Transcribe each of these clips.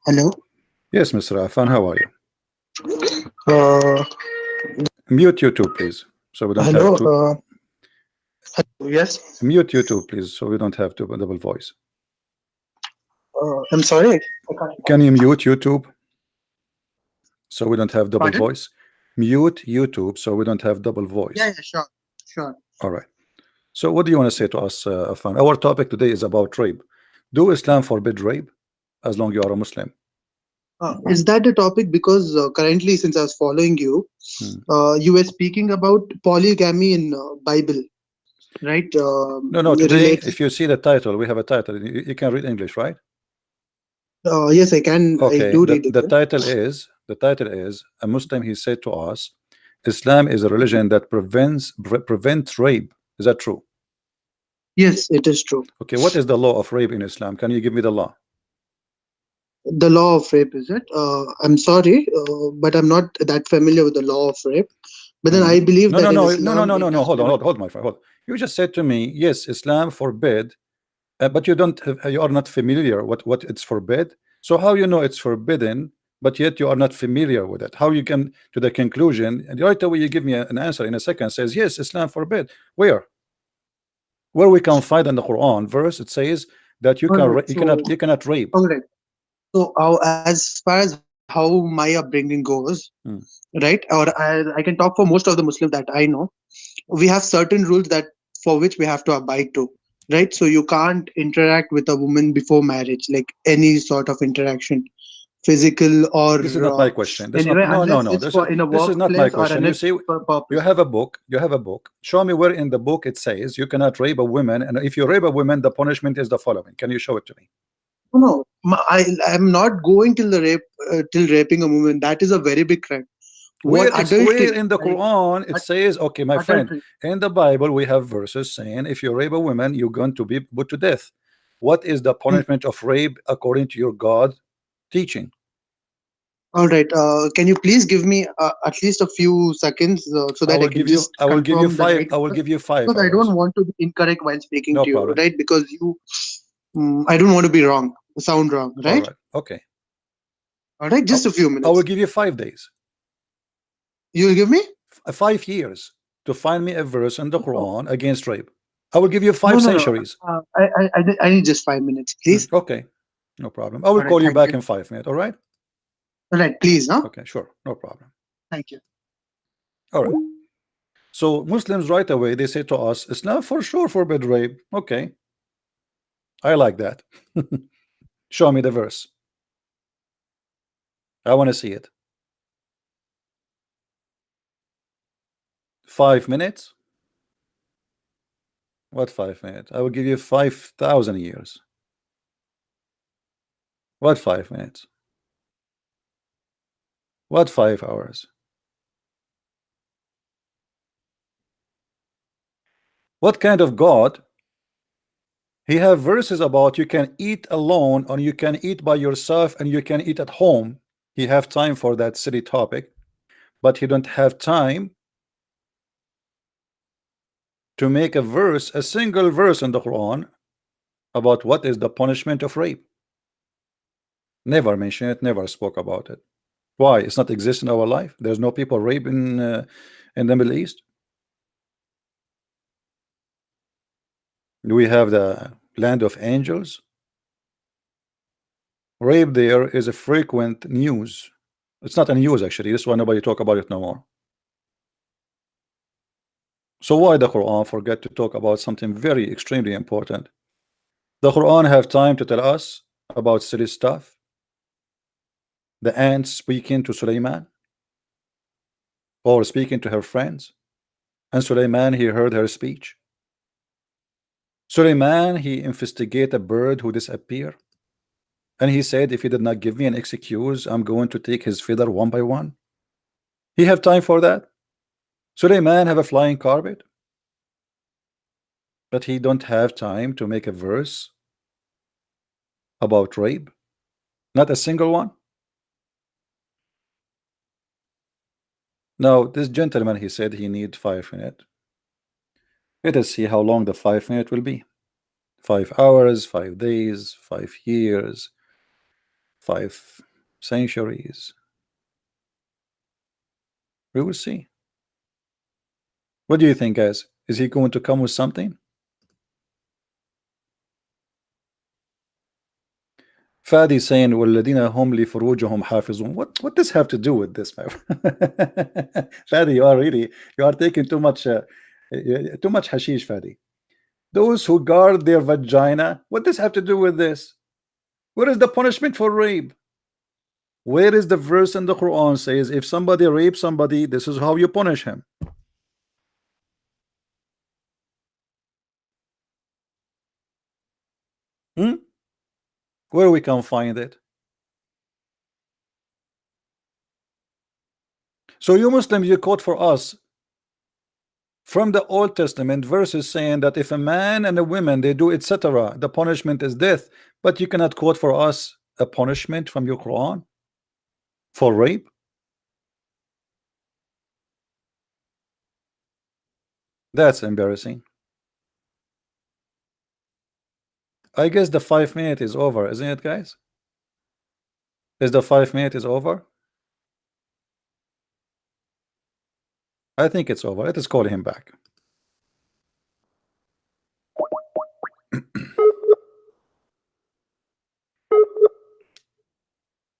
Hello. Yes, Mr. Afan, how are you? Uh, Mute YouTube, please, so we don't have hello. to Yes. mute YouTube, please, so we don't have to double voice. I'm sorry. I can't. Can you mute YouTube so we don't have double Pardon? voice? Mute YouTube so we don't have double Yeah. voice. Yeah. Sure. Sure. All right. So, what do you want to say to us, Afan? Our topic today is about rape. Do Islam forbid rape as long you are a Muslim? Is that the topic? Because currently, since I was following you, Hmm. you were speaking about polygamy in Bible, right? No, no. Today, Related. if you see the title, we have a title. You can read English, right? Yes, I can. I Okay. do The read it. the title is a Muslim. He said to us, Islam is a religion that prevents rape. Is that true? Yes, it is true. Okay. What is the law of rape in Islam? Can you give me the law? The law of rape, is it? I'm sorry, but I'm not that familiar with the law of rape. But then I Mhm. believe No, that no, in no, no, no, Islam, no, it no, no. does Hold on, prevent. hold, my friend, hold. You just said to me, yes, Islam forbid, but you don't, you are not familiar what it's forbid. So how you know it's forbidden, but yet you are not familiar with it? How you can to the conclusion? And right away you give me an answer in a second. Says yes, Islam forbid. Where we can find in the Quran verse it says that All right. you cannot rape. All right. So, as far as how my upbringing goes, Hmm. right, I can talk for most of the Muslims that I know. We have certain rules that for which we have to abide to, right? So you can't interact with a woman before marriage, like any sort of interaction, physical or This is not my question. This is anyway, not no no unless no. it's for in a This is not my workplace or question. You unless see, for you purpose. have a book. You have a book. Show me where in the book it says you cannot rape a woman, and if you rape a woman, the punishment is the following. Can you show it to me? No, I'm not going till the rape, till raping a woman. That is a very big crime. What Where adultery? in the Like Quran it ad- says, okay, my friend, adultery. in the Bible we have verses saying if you rape a woman, you're going to be put to death. What is the Hmm. punishment of rape according to your God teaching? All right. Can you please give me at least a few seconds so that I can just I will give you confirm the five. right I will answer? give you 5 Because I don't hours. want to be incorrect while speaking No to you, problem. right? Because I don't want to be wrong, sound wrong, All right? right. Okay. All right. I, Just a few I will minutes. give you 5 days. You'll give me? 5 years to find me a verse in the No, Quran against rape. I will give you no, five no, no. centuries. I need just 5 minutes, please. Okay, no problem. I will All right. call you Thank back you. in 5 minutes. All right. All right. Please, huh? Okay, sure, no problem. Thank you. All right. So Muslims right away they say to us, Islam for sure forbid rape. Okay, I like that. Show me the verse. I want to see it. 5 minutes. What 5 minutes? I will give you 5,000 years. What 5 minutes? What 5 hours? What kind of God? He have verses about you can eat alone or you can eat by yourself and you can eat at home. He have time for that silly topic, but he don't have time to make a verse, a single verse in the Quran about what is the punishment of rape. Never mention it, never spoke about it. Why? It's not exist in our life. There's no people rape in the Middle East. Do we have the land of angels? Rape there is a frequent news. It's not a news actually. This why nobody talk about it no more. So why the Quran forget to talk about something very extremely important? The Quran have time to tell us about silly stuff. The ant speaking to Suleiman or speaking to her friends, and Suleiman he heard her speech. Suleiman he investigate a bird who disappeared, and he said if he did not give me an excuse, I'm going to take his feather one by one. He have time for that? Suleiman have a flying carpet, but he don't have time to make a verse about rape. Not a single one. Now this gentleman he said he need 5 minutes. Let us see how long the 5 minutes will be. 5 hours, 5 days, 5 years. 5 centuries. We will see. What do you think, guys? Is he going to come with something? Fadi saying والذين هم لفروجهم حافظون. What does have to do with this, my Fadi, you are taking too much hashish, Fadi. Those who guard their vagina, what does have to do with this? What is the punishment for rape? Where is the verse in the Quran says if somebody rapes somebody, this is how you punish him? Where we can find it? So you Muslims, you quote for us from the Old Testament verses saying that if a man and a woman they do etc., the punishment is death, but you cannot quote for us a punishment from your Quran for rape. That's embarrassing. I guess the 5 minute is over, isn't it, guys? Is the 5 minute is over? I think it's over. Let us call him back.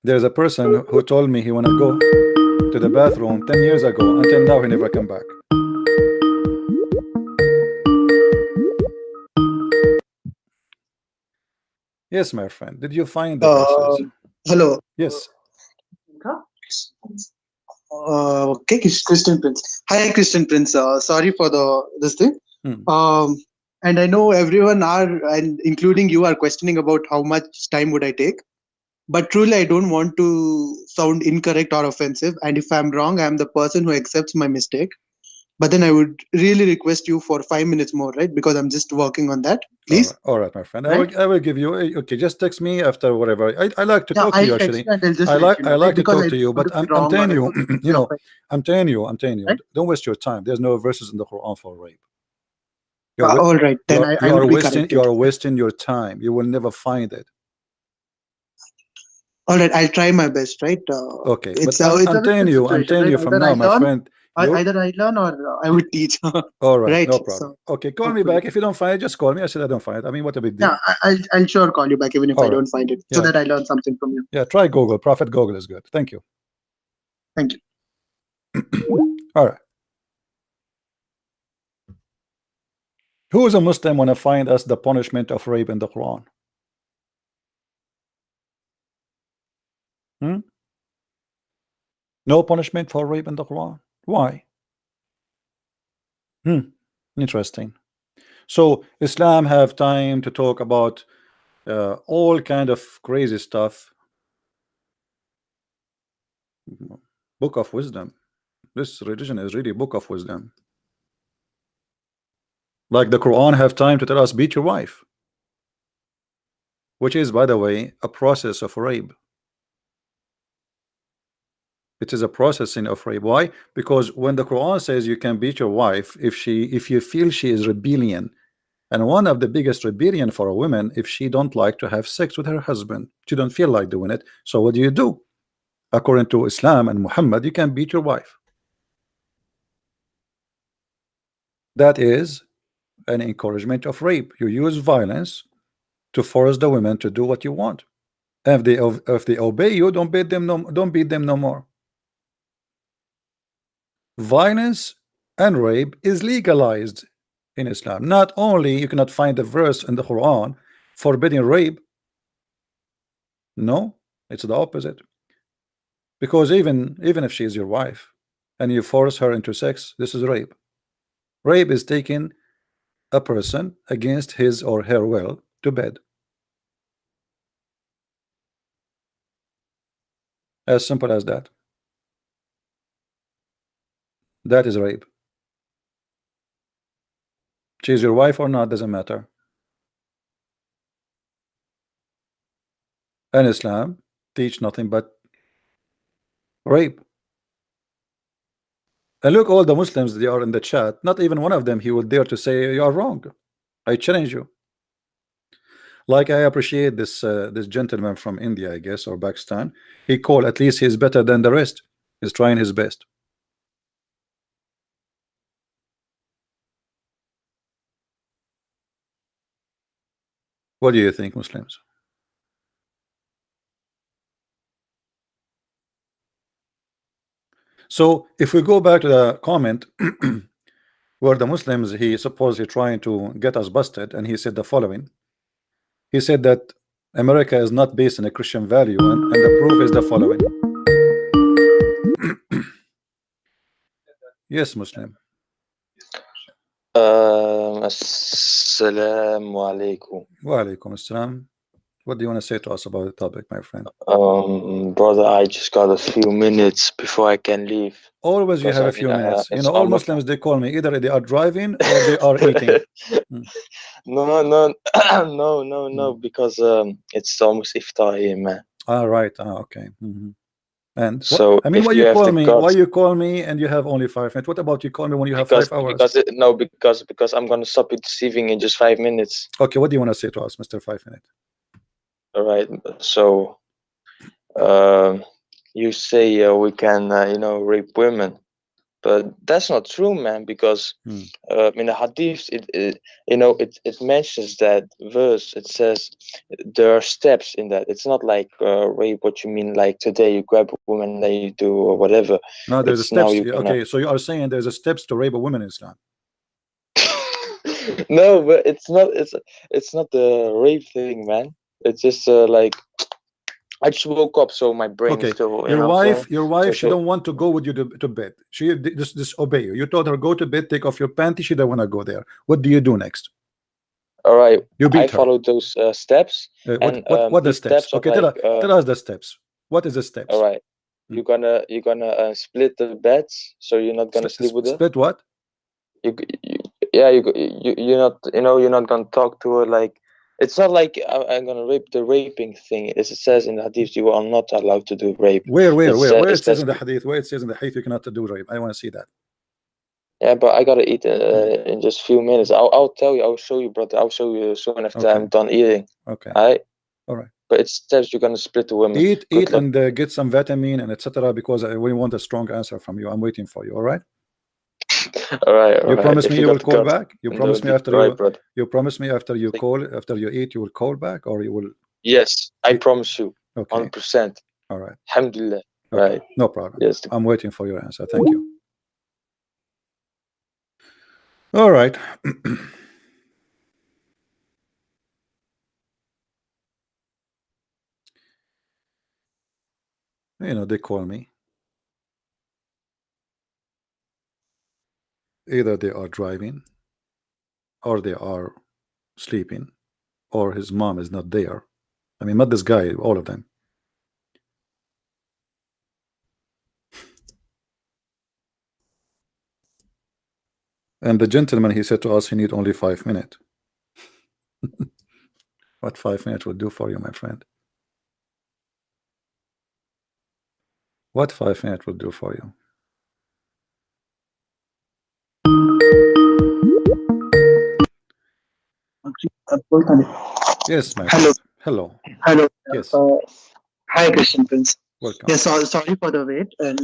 There's a person who told me he wanna go to the bathroom 10 years ago. Until now, he never come back. Yes, my friend. Did you find the verses? Hello. Yes. Okay, Christian Prince. Hi, Christian Prince. Sorry for this thing. And I know everyone are, and including you, are questioning about how much time would I take. But truly, I don't want to sound incorrect or offensive. And if I'm wrong, I'm the person who accepts my mistake. But then I would really request you for 5 minutes more, right? Because I'm just working on that. Please. All right, my friend. Right? I will give you. Okay, just text me after whatever. I like to talk to you actually. I like to talk to you, but I'm telling you, I'm telling you, right? don't waste your time. There's no verses in the Quran for rape. All right, then I will be corrected. You are wasting your time. You will never find it. All right, I'll try my best, right? Okay, but I'm telling you from now, my friend. Either I learn or I would teach. All right, right, no problem. So, okay, call me back. If you don't find it, just call me. I said I don't find it. I mean, what a big deal. Yeah, I'll sure call you back even if I don't find it, so that I learn something from you. Yeah, try Google. Prophet Google is good. Thank you. Thank you. All right. Who is a Muslim want to find us the punishment of rape in the Quran? No punishment for rape in the Quran. Why? Interesting. So Islam have time to talk about all kind of crazy stuff. Book of wisdom. This religion is really book of wisdom. Like the Quran have time to tell us beat your wife, which is, by the way, a process of rape. It is a processing of rape. Why? Because when the Quran says you can beat your wife if you feel she is rebellion, and one of the biggest rebellion for a woman if she don't like to have sex with her husband, she don't feel like doing it. So what do? According to Islam and Muhammad, you can beat your wife. That is an encouragement of rape. You use violence to force the women to do what you want. And if they obey you, don't beat them no more. Violence and rape is legalized in Islam. Not only you cannot find a verse in the Quran forbidding rape. No, it's the opposite. Because even if she is your wife and you force her into sex, this is rape. Rape is taking a person against his or her will to bed. As simple as that. That is rape. She is your wife or not, doesn't matter. And Islam teach nothing but rape. And look, all the Muslims, they are in the chat. Not even one of them he would dare to say you are wrong. I challenge you. Like I appreciate this this gentleman from India, I guess, or Pakistan. He called, at least he's better than the rest. He's trying his best. What do you think, Muslims? So if we go back to the comment where the Muslims, he supposedly trying to get us busted, and he said the following. He said that America is not based on a Christian value, and the proof is the following. Yes, Muslim. Assalamu alaikum. Wa alaikum assalam. What do you want to say to us about the topic, my friend? Brother, I just got a few minutes before I can leave. Always you Because have I a few mean, minutes. You it's know, all almost- Muslims, they call me either they are driving or they are eating. No, because it's almost iftar here, man. All right. Okay. And So I mean, if why you you have call the me? guts- Why you call me and you have only 5 minutes? What about you call me when you have 5 hours? Because I'm gonna stop you deceiving in just 5 minutes. Okay, what do you want to say to us, Mr. 5 Minute? All right. So, you say we can, rape women, but that's not true, man. Because in the hadith, it mentions that verse. It says there are steps in that. It's not like rape. What you mean, like today you grab a woman, then you do or whatever. No, there's a It's now steps. you Okay, so you are saying there's a steps to rape a woman in Islam. No, but it's not the rape thing, man. It's just like I just woke up, so my brain Okay, is still. your wife, So she don't want to go with you to bed. She just disobey you. You told her go to bed, take off your panty. She don't want to go there. What do you do next? All right, You beat I her. followed those steps. What the these steps? are Okay, like, tell us the steps. What is the steps? all right, you're gonna split the beds, so you're not gonna sleep with her. Split what? You're not you're not gonna talk to her like. It's not like I'm gonna rape the raping thing. As it says in the hadith, you are not allowed to do rape. Where It it says in the hadith? Where it says in the hadith you cannot do rape? I want to see that. Yeah, but I gotta eat in just a few minutes. I'll tell you. I'll show you, brother. I'll show you soon after I'm done eating. Okay. All right. But it says you're gonna split the women. Eat and get some vitamin and etc. Because we want a strong answer from you. I'm waiting for you. All right. All right. You promise me you will call back. You promise me after you. Brother. You promise me after you call, after you eat, you will call back, or you will. Yes, I promise you. Okay. 100%. All right. Alhamdulillah. Okay. Right. No problem. Yes. I'm waiting for your answer. Thank you. All right. You know, they call me. Either they are driving, or they are sleeping, or his mom is not there. I mean, not this guy, all of them. And the gentleman, he said to us, he need only 5 minutes. What 5 minutes will do for you, my friend? What 5 minutes will do for you? Yes, my friend. Hello. Yes. Hi, Christian Prince. Welcome. Yes, sorry for the wait. And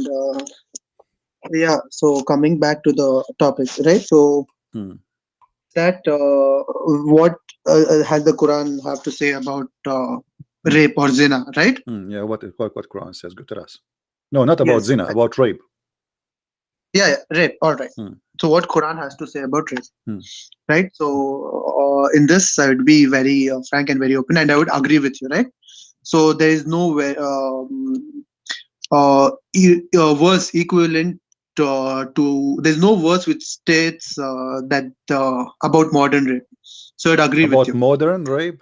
yeah, so coming back to the topic, right? So that what has the Quran have to say about rape or zina, right? Yeah, what Quran says. Good to us. No, not about zina, about rape. Yeah, rape. All right. So what Quran has to say about rape, right? So in this, I would be very frank and very open, and I would agree with you, right? So there is no verse equivalent to. There's no verse which states that about modern rape. So I'd agree with you. About modern rape.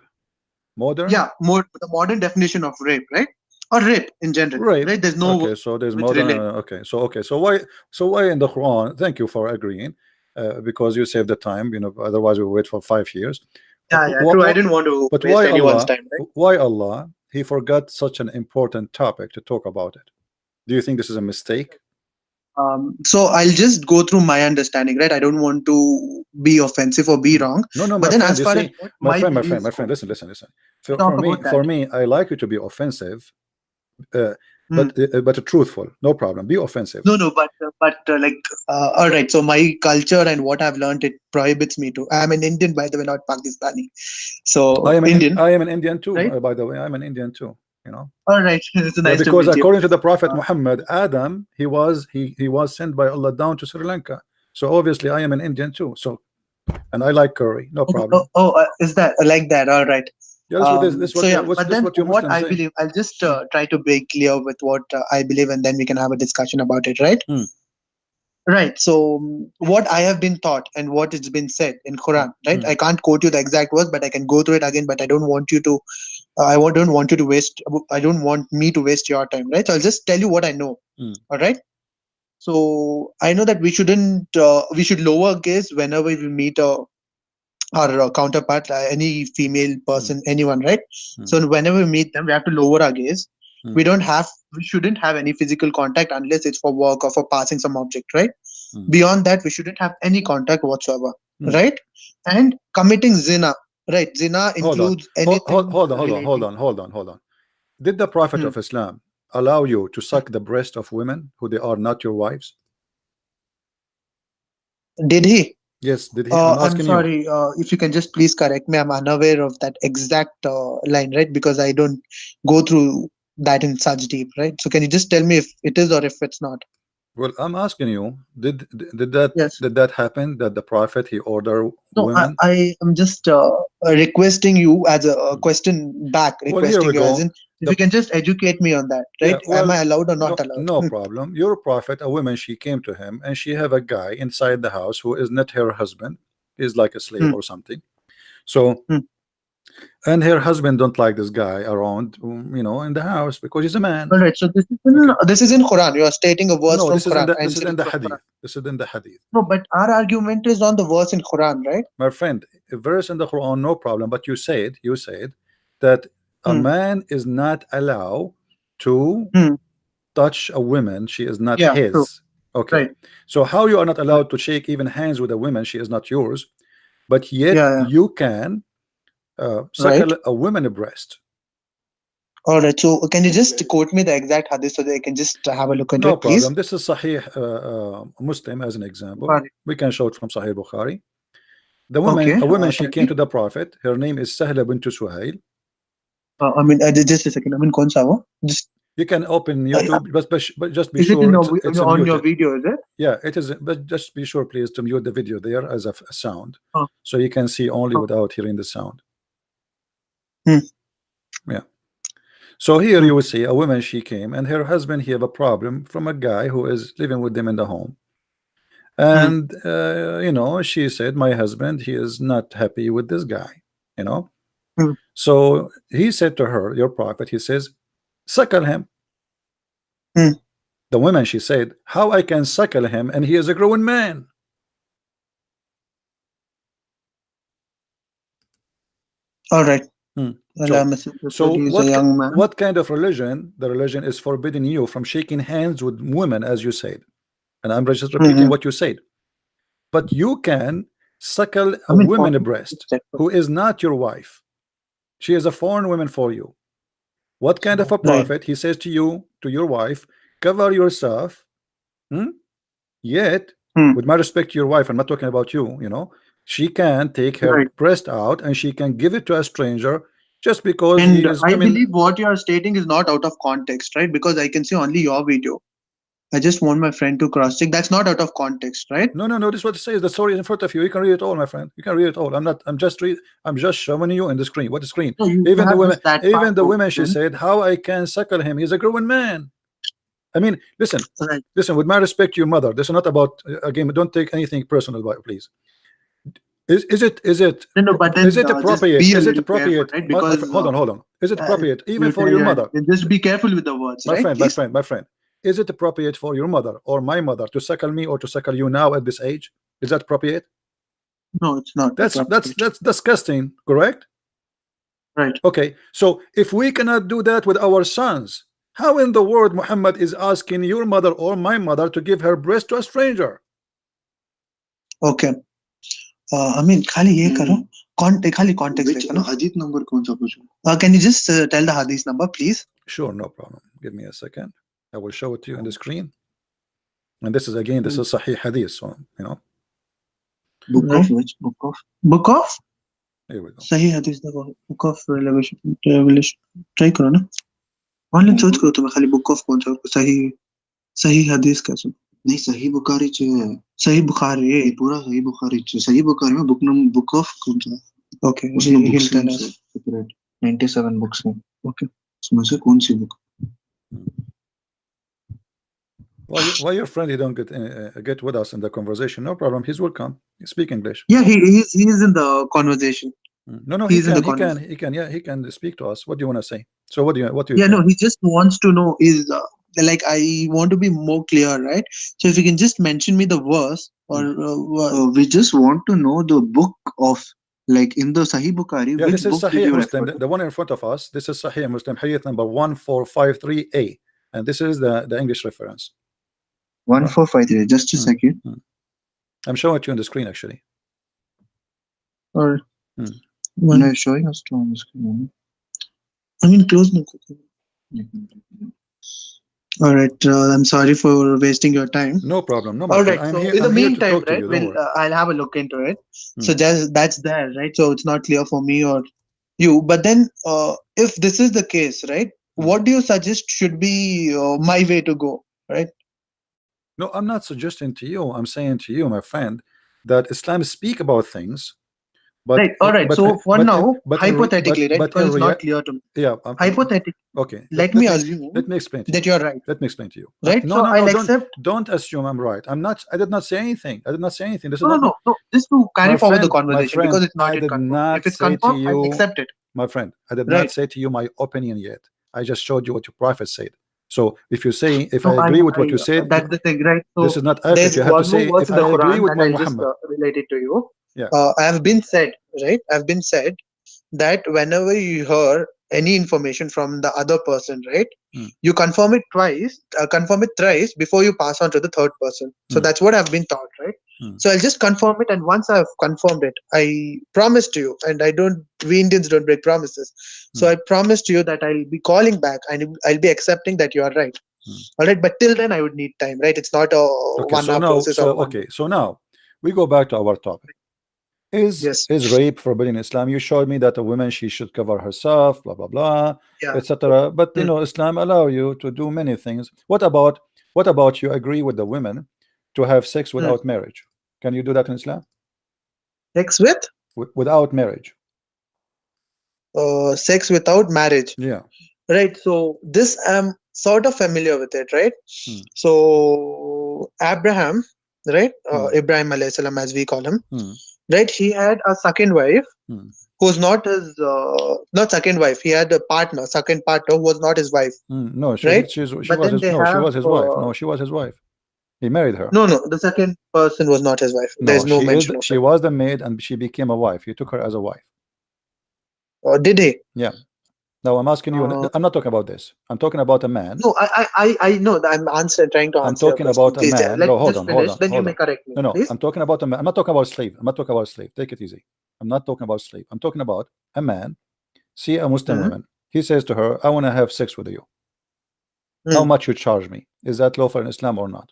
Modern. Yeah, the modern definition of rape, right? Or rape in general, right? There's no. Okay, so there's modern. So why in the Quran? Thank you for agreeing, because you saved the time. You know, otherwise we wait for 5 years. Yeah, true. I didn't want to waste anyone's time. Right? Why Allah? He forgot such an important topic to talk about it. Do you think this is a mistake? So I'll just go through my understanding, right? I don't want to be offensive or be wrong, No, no, but my then friend. as You far as see, what my my friend, my friend, beliefs my friend. go, Listen, listen, listen. we talk about that. For me, I like you to be offensive, uh, Hmm. but truthful. No problem. Be offensive. No, no, but like, all right. So my culture and what I've learned, it prohibits me to. I'm an Indian, by the way, not Pakistani. So Indian, I am an Indian too. right? By the way, I'm an Indian too. You know. All right. It's Yeah, nice to because meet you. according to the Prophet Uh, Muhammad, Adam, he was sent by Allah down to Sri Lanka. So obviously, I am an Indian too. So, and I like curry. No problem. is that like that? All right. Yeah, this is So what yeah, what's but this then what your what Muslims I say. believe, I'll just try to be clear with what I believe, and then we can have a discussion about it, right? Hmm. Right. So what I have been taught and what has been said in Quran, right? Hmm. I can't quote you the exact words, but I can go through it again. But I don't want you to. Don't want you to waste. I don't want me to waste your time, right? So I'll just tell you what I know. Hmm. All right. So I know that we shouldn't. We should lower gaze whenever we meet our counterpart, any female Hmm. person, anyone, right? Hmm. So whenever we meet them, we have to lower our gaze. Hmm. We shouldn't have any physical contact unless it's for work or for passing some object, right? Hmm. Beyond that, we shouldn't have any contact whatsoever, Hmm. right? And committing zina, right? Zina Hold on. includes anything relating. Hold on. Did the Prophet Hmm. of Islam allow you to suck the breast of women who they are not your wives? Did he? Yes, did he? I'm I'm asking you. sorry. If you can just please correct me, I'm unaware of that exact line, right? Because I don't go through that in such deep, right? So can you just tell me if it is or if it's not? Well, I'm asking you, Yes. did that happen that the Prophet he order No, women? I am just requesting you as a question back, Well, here we requesting you as go. in, if The you can just educate me on that, Yeah, right? Am well, I allowed or not no, allowed? no problem. Your prophet, a woman, she came to him and she have a guy inside the house who is not her husband, is like a slave Hmm, or something. So, hmm. and her husband don't like this guy around, in the house because he's a man. All right. So Okay. this is in Quran. You are stating a verse No, from Quran. I'm this is in saying the from Quran. hadith. This is in the hadith. No, but our argument is on the verse in Quran, right? My friend, a verse in the Quran, no problem. But you said that a Hmm, man is not allowed to hmm. touch a woman, she is not Yeah, true. his. Okay, Right. so how you are not Right. allowed to shake even hands with a woman, she is not yours, but yet Yeah, yeah. you can Right. suckle a woman breast? All right. So can you just quote me the exact hadith so that I can just have a look into No it, please? problem. This is Sahih Muslim as an example. Got it. We can show it from Sahih Bukhari. Okay. A woman, she Tell came me. to the Prophet. Her name is Sahla bint Suhail. Just a second. I mean, kaun sa wo? Just You can open YouTube, but just be is it in sure it's on your muted. video? Is it? Yeah, it is. But just be sure, please, to mute the video there as a sound, Oh, so you can see only oh. without hearing the sound. Hmm, Yeah. So here hmm, you will see a woman. She came, and her husband he have a problem from a guy who is living with them in the home. hmm, And she said, my husband, he is not happy with this guy. You know. hmm, So he said to her, your prophet, he says, suckle him. hmm. The woman, she said, how I can suckle him, and he is a grown man. All right. Hmm. Allah Messenger So said he is a young man. what kind of religion? The religion is forbidding you from shaking hands with women, as you said. And I'm just repeating Mm-hmm. what you said. But you can suckle I a mean, woman possible. breast who is not your wife. She is a foreign woman for you. What kind of a Right. prophet? He says to you, to your wife, cover yourself. Yet, Hmm. with my respect to your wife, I'm not talking about you, she can take her Right. breast out and she can give it to a stranger just because he And is, I believe what you are stating is not out of context, right? Because I can see only your video. I just want my friend to cross check. That's not out of context, right? no, this is what it says. The story is in front of you. You can read it all, my friend. You can read it all. I'm just showing you in the screen. What the screen? No, you have just that part Even the women, she open. said, how I can suckle him. He's a grown man. I mean, listen, Right. with my respect to your mother, this is not about again, don't take anything personal about it, please. Is it No, but then just appropriate? be a Is it little careful, appropriate? right? Because Hold on. Is it appropriate even for your yeah, mother? just be careful with the words, right? Please. My friend, is it appropriate for your mother or my mother to suckle me or to suckle you now at this age? Is that appropriate? No, it's not appropriate. That's disgusting, correct? Right. Okay, so if we cannot do that with our sons, How in the world Muhammad is asking your mother or my mother to give her breast to a stranger? Okay. I mean, खाली ये करो. खाली context Which देखो ना. hadith number कौन सा पूछो? Can you just tell the hadith number, please? Sure, no problem. Give me a second. I will show it to you on the screen. And this is again, this is Sahih Hadith. So, you know, Book Right. of which? Book of? Book of here we go. सही hadith देखो. Book of Revelation. Try करो ना. Online search करो तुम्हें खाली book of कौन सा सही hadith कैसे? नहीं सही बुखारी च है. सही बुखारी. ये पूरा सही बुखारी च. सही बुखारी में book of कौन सा? Okay. उसमें He'll books tell हैं us. separate 97 books हैं. Okay. उसमें से कौन सी book? Why your friend he don't get with us in the conversation? No problem. He's welcome. He speak English. Yeah, he's in the conversation. No, He's in the he can, yeah, he can speak to us. What do you want to say? So what do you Yeah, think? no, he just wants to know is like I want to be more clear, right? So if you can just mention me the verse or We just want to know the book of, like in the Sahih Bukhari. Yeah, Which this is book did Sahih you Muslim, refer to? the one in front of us. This is Sahih Muslim, Hadith number 1453A, and this is the English reference. 1453. Just a second. I'm showing it to you on the screen actually. or When are showing us on the screen? I mean close no. All right, I'm sorry for wasting your time. No problem. No, my All friend. right, I'm so here. in the I'm here to meantime, talk to right, you. Don't we'll, worry. I'll have a look into it. So Hmm. that's there, right? So it's not clear for me or you. But then, if this is the case, right, Hmm. what do you suggest should be my way to go, right? No, I'm not suggesting to you. I'm saying to you, my friend, that Islam speak about things, but Right. All right. So for now, hypothetically, right, because it's not clear to me. yeah. Hypothetically, Okay. let me assume Let me explain to that you. you're right. Let me explain to you. Right. No, So no, I'll no. accept. Don't assume I'm right. I'm not. I did not say anything. I did not say anything. This is No, not. no. Just to carry My forward the friend, my conversation friend, because it's not I yet did confirmed. not If it's say to confirmed, I'll you, accept it. my friend, I did Right. not say to you my opinion yet. I just showed you what your prophet said. So if you say, if No, I agree with what you said, that's the thing, right? So this is not accurate. there's You have to one say, more verse if in the I agree Quran with that my I'll just Muhammad. relate it to you. Yeah. I have been said, right? I've been said that whenever you hear any information from the other person, right, you confirm it thrice before you pass on to the third person. So that's what I've been taught, right? So I'll just confirm it, and once I've confirmed it, I promise to you, and we Indians don't break promises. So I promise to you that I'll be calling back and I'll be accepting that you are right. All right, but till then I would need time, right? It's not a Okay, 1 so hour now, process. so now we go back to our topic. Yes. Is rape forbidden in Islam? You showed me that a woman, she should cover herself, blah blah blah, Yeah. etc. But you know, Islam allow you to do many things. What about you agree with the women to have sex without marriage? Can you do that in Islam? Sex with? Without marriage. Sex without marriage. Yeah. Right. So this I'm sort of familiar with it, right? So Abraham, right? Ibrahim alayhi salam, as we call him, right? He had a second wife who's not his not second wife. He had a partner, second partner who was not his wife. No, she right? was his wife. No, she was his wife. He married her. No, the second person was not his wife. There's no mention of she it. was the maid and she became a wife. He took her as a wife. Did he? Yeah. Now I'm asking you. I'm not talking about this. I'm talking about a man. No, I know that I'm trying to answer. I'm talking about a man. Let's No, hold just on, finish. hold on. Then you hold may on. correct me. No, please. I'm talking about a man. I'm not talking about slave. I'm not talking about slave. Take it easy. I'm not talking about slave. I'm talking about a man. See a Muslim woman. He says to her, "I want to have sex with you. How much you charge me? Is that lawful in Islam or not?"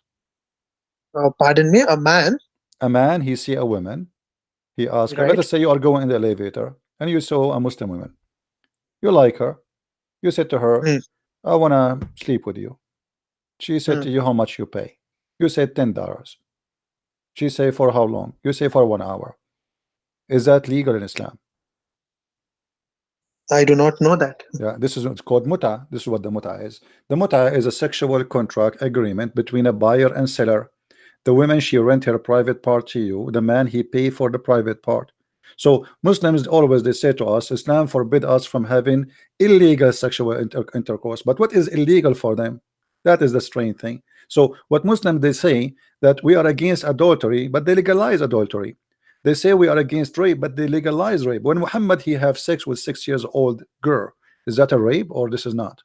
Pardon me, a man. A man. He see a woman. He asks her. Let us say you are going in the elevator and you saw a Muslim woman. You like her. You said to her, "I want to sleep with you." She said to you, "How much you pay?" You said $10. She say, "For how long?" You say, "For 1 hour." Is that legal in Islam? I do not know that. Yeah, this is what's called muta. This is what the muta is. The muta is a sexual contract agreement between a buyer and seller. The woman, she rent her private part to you. The man, he pay for the private part. So Muslims always, they say to us, Islam forbid us from having illegal sexual intercourse. But what is illegal for them? That is the strange thing. So what Muslims, they say that we are against adultery, but they legalize adultery. They say we are against rape, but they legalize rape. When Muhammad, he have sex with 6 years old girl, is that a rape or this is not?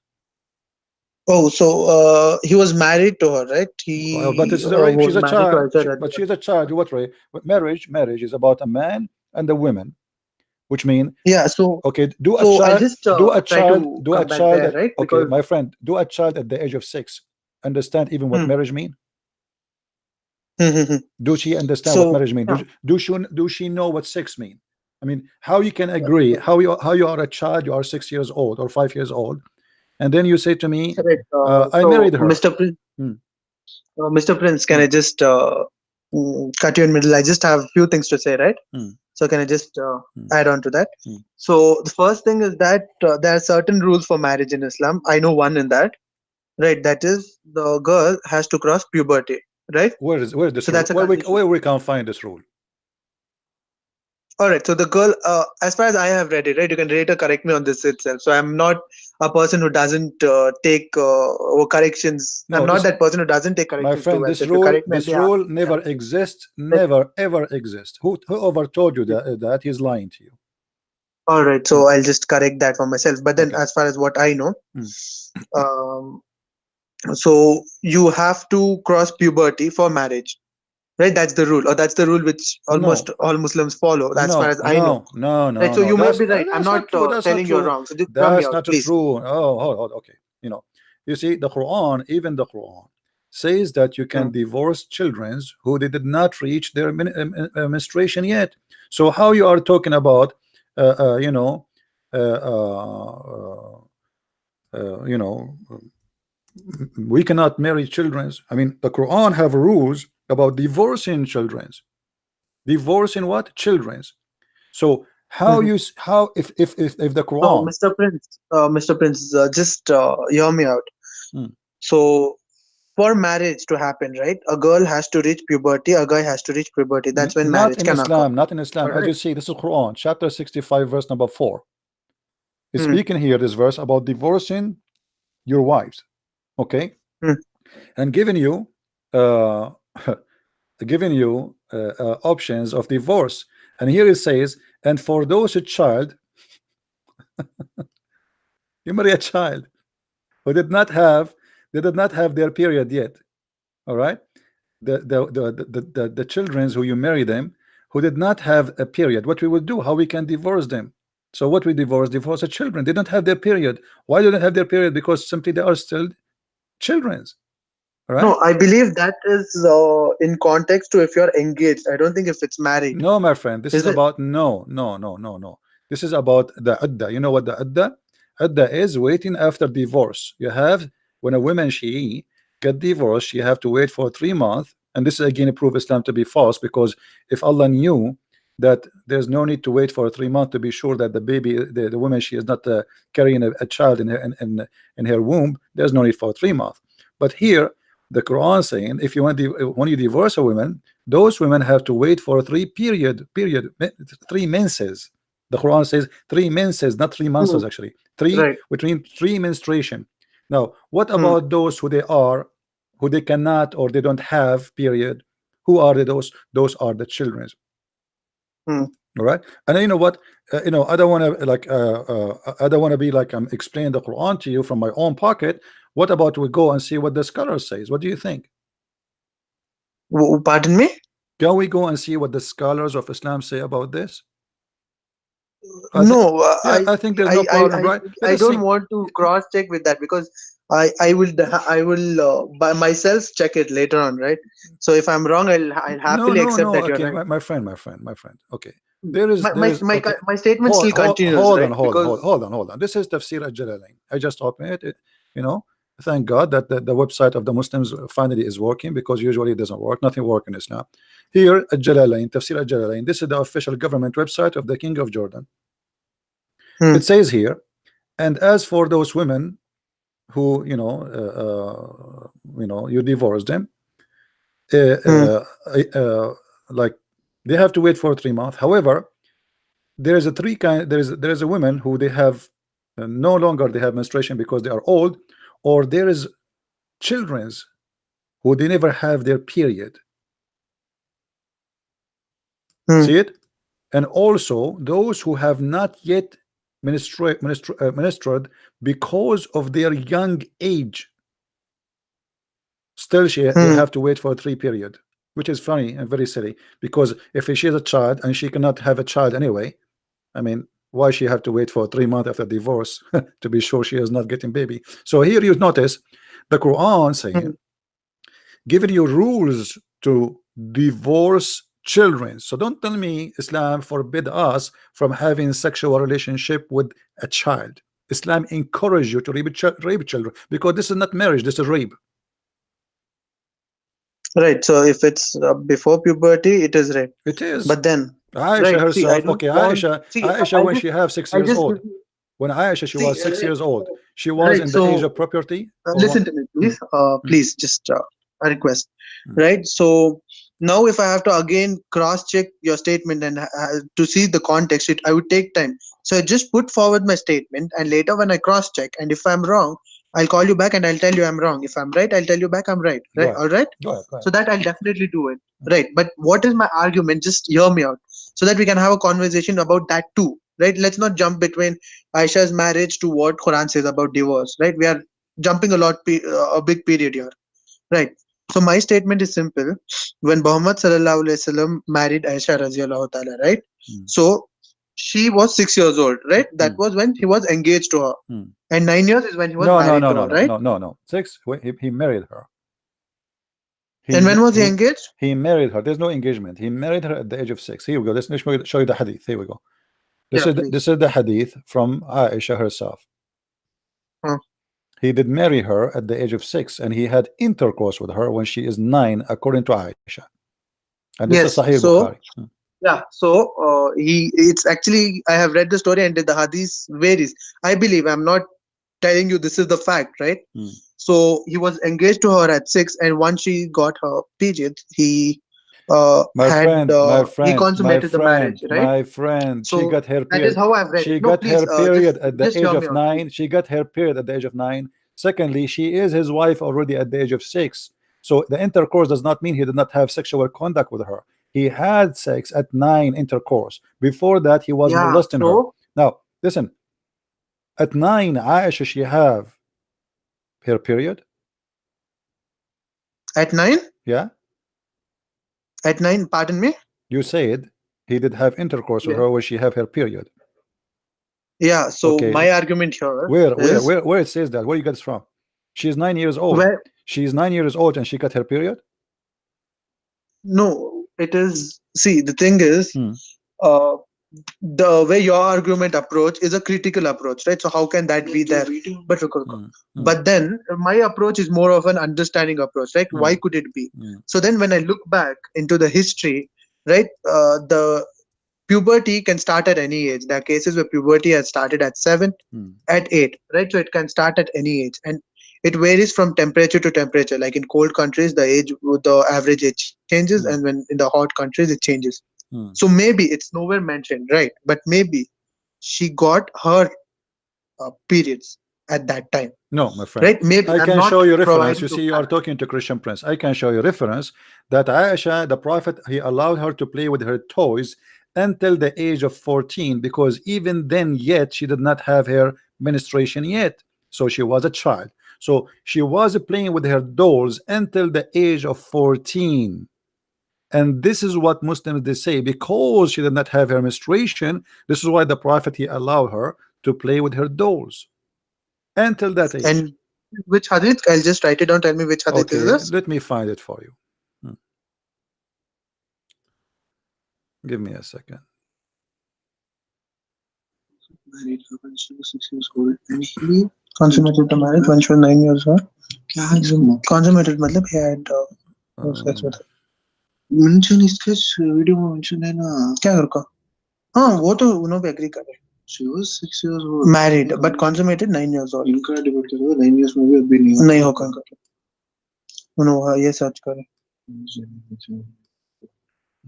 Oh, so he was married to her, right? Well, but He this is a rape. was She's a married to child. Aisha But Radhika. she's a child. What rape? But marriage is about a man and a woman, which mean Yeah. So okay. I'll just try to Do a come back child there, at right? okay, Because my friend. Do a child at the age of 6 understand even what hmm, marriage mean? hmm, hmm, hmm. Do she understand what So marriage mean? yeah, Do she know what sex mean? I mean, how you can agree? How you are a child? You are 6 years old or 5 years old, and then you say to me, correct. "I So married her." Hmm. Mr. Prince, can Hmm. I just cut you in middle? I just have a few things to say, right? Hmm. So can I just Hmm. add on to that? Hmm. So the first thing is that there are certain rules for marriage in Islam. I know one in that, right? That is the girl has to cross puberty, right? Where is this So rule? that's a condition. Where we can find this rule? All right. So the girl, as far as I have read it, right? You can rate or correct me on this itself. So I'm not a person who doesn't take corrections. I'm No, not this that person who doesn't take my corrections too friend, well. So if you correct me, I'll this be happy. rule never exists, never ever exists. Whoever told you that he's lying to you. All right, Hmm. so I'll just correct that for myself. But then, Okay. as far as what I know, Hmm. um, so you have to cross puberty for marriage, right? That's the rule, or that's the rule which almost No, all Muslims follow, as far as I know. Right. So no. you may be right. I'm That's not not true. That's not telling you're true. wrong. So just hear me That's out, not please. true. Oh, hold. Okay. You know, you see, the Quran, even the Quran, says that you can Hmm. divorce children who did not reach their menstruation yet. So how you are talking about, you know, uh, uh, you know, we cannot marry children. I mean, the Quran have rules about divorcing children. Divorcing what? Children's. So how Mhm. you how if the So, Quran. Mr. Prince, just hear me out. Hmm. So, for marriage to happen, right, a girl has to reach puberty, a guy has to reach puberty. That's when Not marriage in can occur. Islam, not in Islam. All As right. you see, this is Quran, chapter 65, verse number 4. It's Hmm. speaking here, this verse, about divorcing your wives, okay, Hmm. and giving you uh, options of divorce. And here it says, and for those a child, you marry a child who did not have their period yet. All right, the children who you marry them who did not have a period, what we will do, how we can divorce them. So what we divorce the children. They don't have their period. Why do they have their period? Because simply they are still children's. All right. No, I believe that is in context to if you're engaged. I don't think if it's married. No, my friend, this is Is it? about no. This is about the adda. You know what the adda is? Waiting after divorce. You have, when a woman she get divorced, she have to wait for 3 months. And this is again prove Islam to be false, because if Allah knew that there's no need to wait for 3 months to be sure that the baby, the woman, she is not carrying a child in in her womb, there's no need for 3 months. But here the Quran saying, if you want when you divorce a woman, those women have to wait for 3 menses. The Quran says 3 menses, not 3 months Hmm. actually. Three, Right. between 3 menstruation. Now, what Hmm. about those who they cannot or they don't have period? Who are those? Those are the children. Hmm. All right. And then you know what? I don't want to I don't want to be like I'm explaining the Quran to you from my own pocket. What about we go and see what the scholar says? What do you think? Pardon me? Can we go and see what the scholars of Islam say about this? I think, No, yeah, I think there's no problem, right? Let I us don't see. want to cross check with that because I will by myself check it later on, right? So if I'm wrong, I'll happily accept No. that you're Okay, right. my friend. Okay, Hmm. there is okay. My statement still continues, Hold on, right? Because hold on. This is Tafsir al-Jalalain. I just opened it. You know, thank God that the website of the Muslims finally is working, because usually it doesn't work. Nothing works in Islam. Here, al-Jalalain, Tafsir al-Jalalain. This is the official government website of the King of Jordan. hmm, It says here, and as for those women who you divorce them, uh, hmm, uh, like they have to wait for 3 months. However, there is a three kind. There is a woman who they have no longer they have menstruation because they are old, or there is children's who they never have their period. hmm, See it? And also those who have not yet menstruated because of their young age. Still, they Hmm. have to wait for a 3 period, which is funny and very silly. Because if she has a child and she cannot have a child anyway, I mean, why she have to wait for 3 months after divorce to be sure she is not getting baby? So here you notice the Quran saying, giving you rules to divorce children. So don't tell me Islam forbid us from having sexual relationship with a child. Islam encourage you to rape children, because this is not marriage, this is rape. Right. So if it's before puberty, it is rape. It is. But then, Aisha right? See, I herself, don't okay, want. Aisha, See, Aisha when just, she have 6 I years just old, give you. when Aisha she See, was 6 years old, she was right. in the age So of puberty, or listen what? to me, please. Please, just a request. Mm. Right. So now, if I have to again cross-check your statement and to see the context, I would take time. So I just put forward my statement, and later when I cross-check, and if I'm wrong, I'll call you back and I'll tell you I'm wrong. If I'm right, I'll tell you back I'm right. Go Right? ahead. All right. Go ahead, go ahead. So that I'll definitely do it. Right. But what is my argument? Just hear me out, so that we can have a conversation about that too. Right. Let's not jump between Aisha's marriage to what Quran says about divorce. Right. We are jumping a big period here. Right. So my statement is simple. When Muhammad sallallahu alaihi wasallam married Aisha radiallahu ta'ala, right? Mm. So she was 6 years old, right? That was when he was engaged to her. Mm. And 9 years is when he was No, no, married no, to no, her, no, right? no, no, no. 6, he married her. And when was he engaged? He married her. There's no engagement. He married her at the age of 6. Here we go. Let's show you the hadith. Here we go. This Yeah, is please. this is the hadith from Aisha herself. Huh. He did marry her at the age of 6, and he had intercourse with her when she is 9, according to Aisha. And this is Yes. Sahih So Bukhari. yeah. So it's actually, I have read the story and the hadith varies. I believe, I'm not telling you this is the fact, right? Mm. So he was engaged to her at 6, and once she got her period, he he consummated the marriage, right? My friend, she So got her that is period. how I've read She it. No, got please, her period at the just age hear me of out, 9. please. She got her period at the age of 9. Secondly, she is his wife already at the age of 6. So the intercourse does not mean he did not have sexual conduct with her. He had sex at 9, intercourse. Before that, he was Yeah. molesting her. So Now, listen. At 9, Aisha, she have her period. at 9, Yeah. pardon me. You said he did have intercourse with Yeah. her when she have her period. Yeah. So Okay. my argument here Where is it says that? Where you get it from? She's 9 years old. where She's 9 years old and she got her period. no, it is. See, the thing is, Hmm. the way your argument approach is a critical approach, right? So how can that be there? But but then my approach is more of an understanding approach, right? Why could it be? So then when I look back into the history, right, the puberty can start at any age. There are cases where puberty has started at 7, at 8, right? So it can start at any age, and it varies from temperature to temperature. Like in cold countries, the average age changes, and when in the hot countries, it changes. So maybe it's nowhere mentioned, right? But maybe she got her periods at that time. No, my friend. Right? Maybe I I'm can not show you reference. providing You the see, you are fact. talking to Christian Prince. I can show you reference that Aisha, the Prophet, he allowed her to play with her toys until the age of 14, because even then yet she did not have her menstruation yet. So she was a child. So she was playing with her dolls until the age of 14. And this is what Muslims they say, because she did not have her menstruation, this is why the Prophet he allowed her to play with her dolls until that age. And which hadith? I'll just write it down. Tell me which hadith is Okay, this. let me find it for you. Give me a second. Married her when she was 6 years old, and he Consummated the marriage when she was 9 years old. Consummated मतलब he had sex with her. mention इसके video में mention है ना क्या रुका? हाँ वो तो उन्होंने भी agree करे. she was 6 years old, Married but consummated 9 years old. इनका डिबेट कर रहा है 9 years में भी अभी नहीं होगा इनका. उन्होंने ये सर्च करे.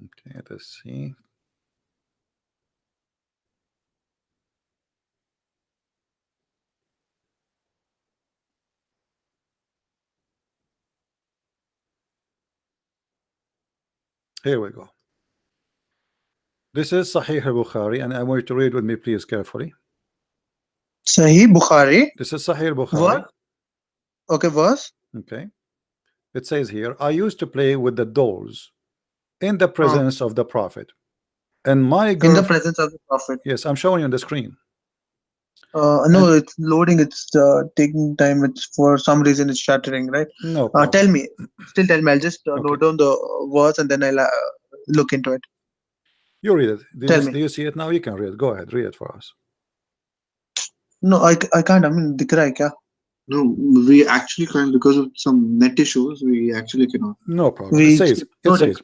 Okay, let's see. Here we go. This is Sahih al-Bukhari, and I want you to read with me, please, carefully. Sahih Bukhari. This is Sahih al-Bukhari. What? Okay, verse. Okay. It says here, I used to play with the dolls in the presence of the Prophet. And my In the girl, presence of the Prophet. yes, I'm showing you on the screen. No, it's loading. It's taking time. It's for some reason it's shattering, right? No Tell problem. me. Still tell me. I'll just Okay. load down the verse and then I'll look into it. You read it. Tell me. Do you see it now? You can read it. Go ahead, read it for us. No, I can't. I mean, दिख रहा है क्या? No, we actually can't because of some net issues. We actually cannot. No problem. We It says, load it.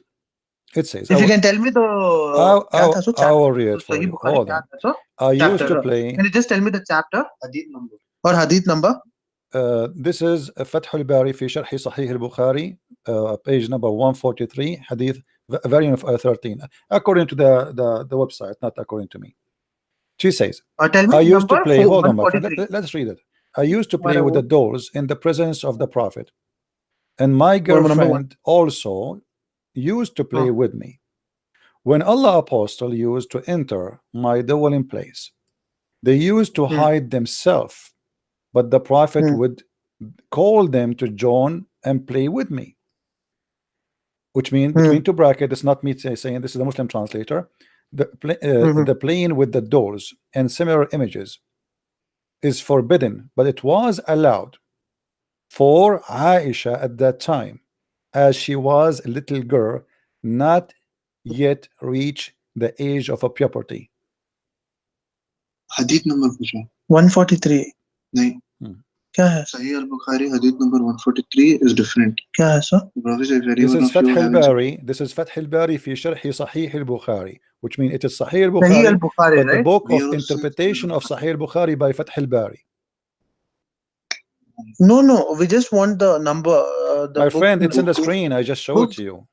it says, If you can tell me the क्या था सो I will read it for सही you. Bukhari Hold क्या on. था सो I used chapter. to play. Can you just tell me the chapter Hadith number. or hadith number? This is فتح الباري في شرح صحيح البخاري, page number 143, hadith variant of 13, according to the website, not according to me. She says, Tell me I used to number play, hold on my friend, 143. let's read it. I used to play with Whatever. the dolls in the presence of the Prophet, and my Number one. girlfriend also used to play with me. When Allah Apostle used to enter my dwelling place, they used to hide themselves, but the Prophet would call them to join and play with me. Which means, between two brackets, it's not me saying, this is the Muslim translator, the playing with the dolls and similar images is forbidden, but it was allowed for Aisha at that time, as she was a little girl, not yet reached the age of a puberty. Hadith number पूछ 143. नहीं. क्या है? Sahih al-Bukhari hadith number 143 is different. क्या है सो? Prophet said, This is Fath al-Bari. This is Fath al-Bari fi Sharh Sahih al-Bukhari, which means it is Sahih al-Bukhari, Sahih al-Bukhari, but the right? book We of also interpretation of Sahih al-Bukhari by Fath al-Bari. No, we just want the number. The My book, friend, it's in the screen. I just showed it to you.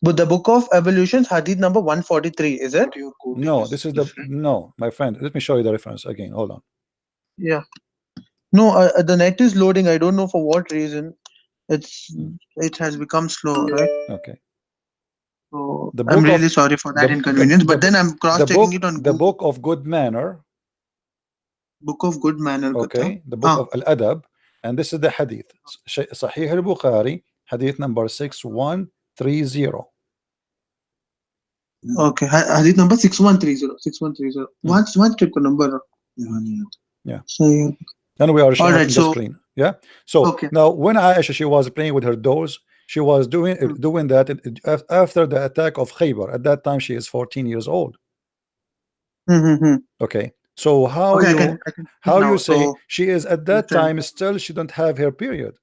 But the book of evolutions, hadith number 143, is it? No, this is no, my friend. Let me show you the reference again. Hold on. Yeah. No, the net is loading. I don't know for what reason. It has become slow, right? Okay. So The I'm book really of- sorry for that inconvenience. But then I'm cross-checking it on the Google. book of good manner. Book of good manner. Okay, the book of Al-Adab, and this is the hadith. Sahih al-Bukhari, hadith number 6130. Okay, hadith number 6130. 6130. One check the number. Yeah. So, And we are showing Alright, it on the so- screen. Yeah. So Okay. now, when Aisha, she was playing with her dolls, she was doing that after the attack of Khaybar. At that time, she is 14 years old. Okay. So how Okay, you I can how now. you say So, she is at that listen. time still she don't have her period?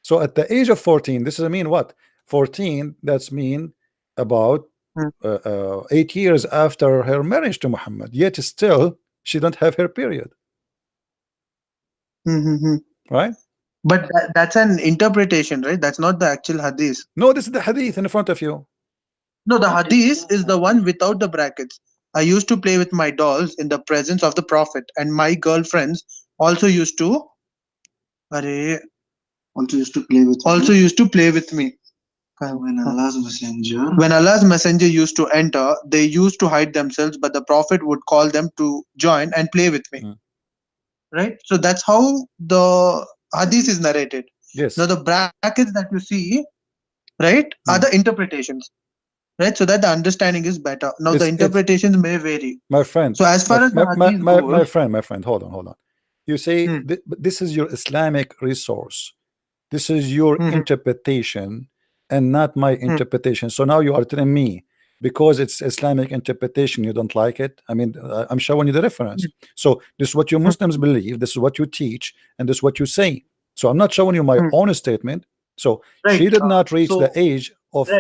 So at the age of 14, this is mean what? 14, that's mean about 8 years after her marriage to Muhammad. Yet still she don't have her period, right? But that's an interpretation, right? That's not the actual hadith. No, this is the hadith in front of you. No, the hadith is the one without the brackets. I used to play with my dolls in the presence of the Prophet, and my girlfriends also used to. Arey, Also used to play with. also used to play with me. When Allah's messenger. When Allah's messenger used to enter, they used to hide themselves, but the Prophet would call them to join and play with me. Right? So that's how the hadith is narrated. Yes. Now the brackets that you see, right, are the interpretations. Right? So that the understanding is better. Now the interpretations may vary. My friend. So as far as the hadith goes, my friend, hold on. You say this is your Islamic resource. This is your interpretation and not my interpretation. So now you are telling me because it's Islamic interpretation you don't like it. I mean, I'm showing you the reference. So this is what you Muslims believe, this is what you teach, and this is what you say. So I'm not showing you my own statement. So she did not reach the age of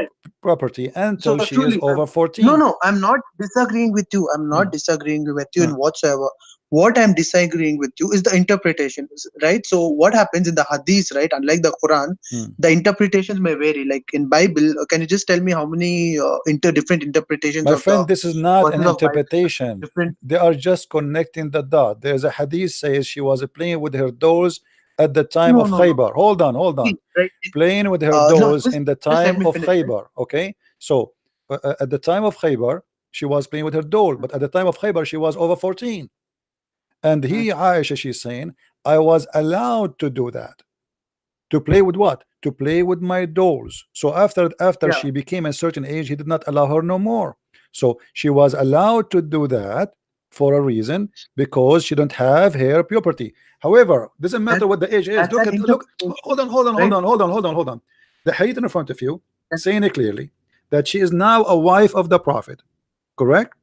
property until she is over 14. No, I'm not disagreeing with you. I'm not disagreeing with you in whatsoever. What I'm disagreeing with you is the interpretation, right? So what happens in the hadith, right? Unlike the Quran, the interpretations may vary. Like in Bible, can you just tell me how many different interpretations? My friend, this is not an interpretation. They are just connecting the dot. There's a hadith says she was playing with her dolls at the time of Khaybar. Hold on. Right. Playing with her dolls in the time of Khaybar. Okay, so at the time of Khaybar, she was playing with her doll, but at the time of Khaybar, she was over 14. And Aisha, she's saying, I was allowed to do that. To play with what? To play with my dolls. So after Yeah. she became a certain age, he did not allow her no more. So she was allowed to do that for a reason, because she don't have hair puberty. However, doesn't matter That, what the age is. that's an Look. interpretation, Hold right? on, hold on. The hadith in front of you Yes. saying it clearly that she is now a wife of the Prophet, correct?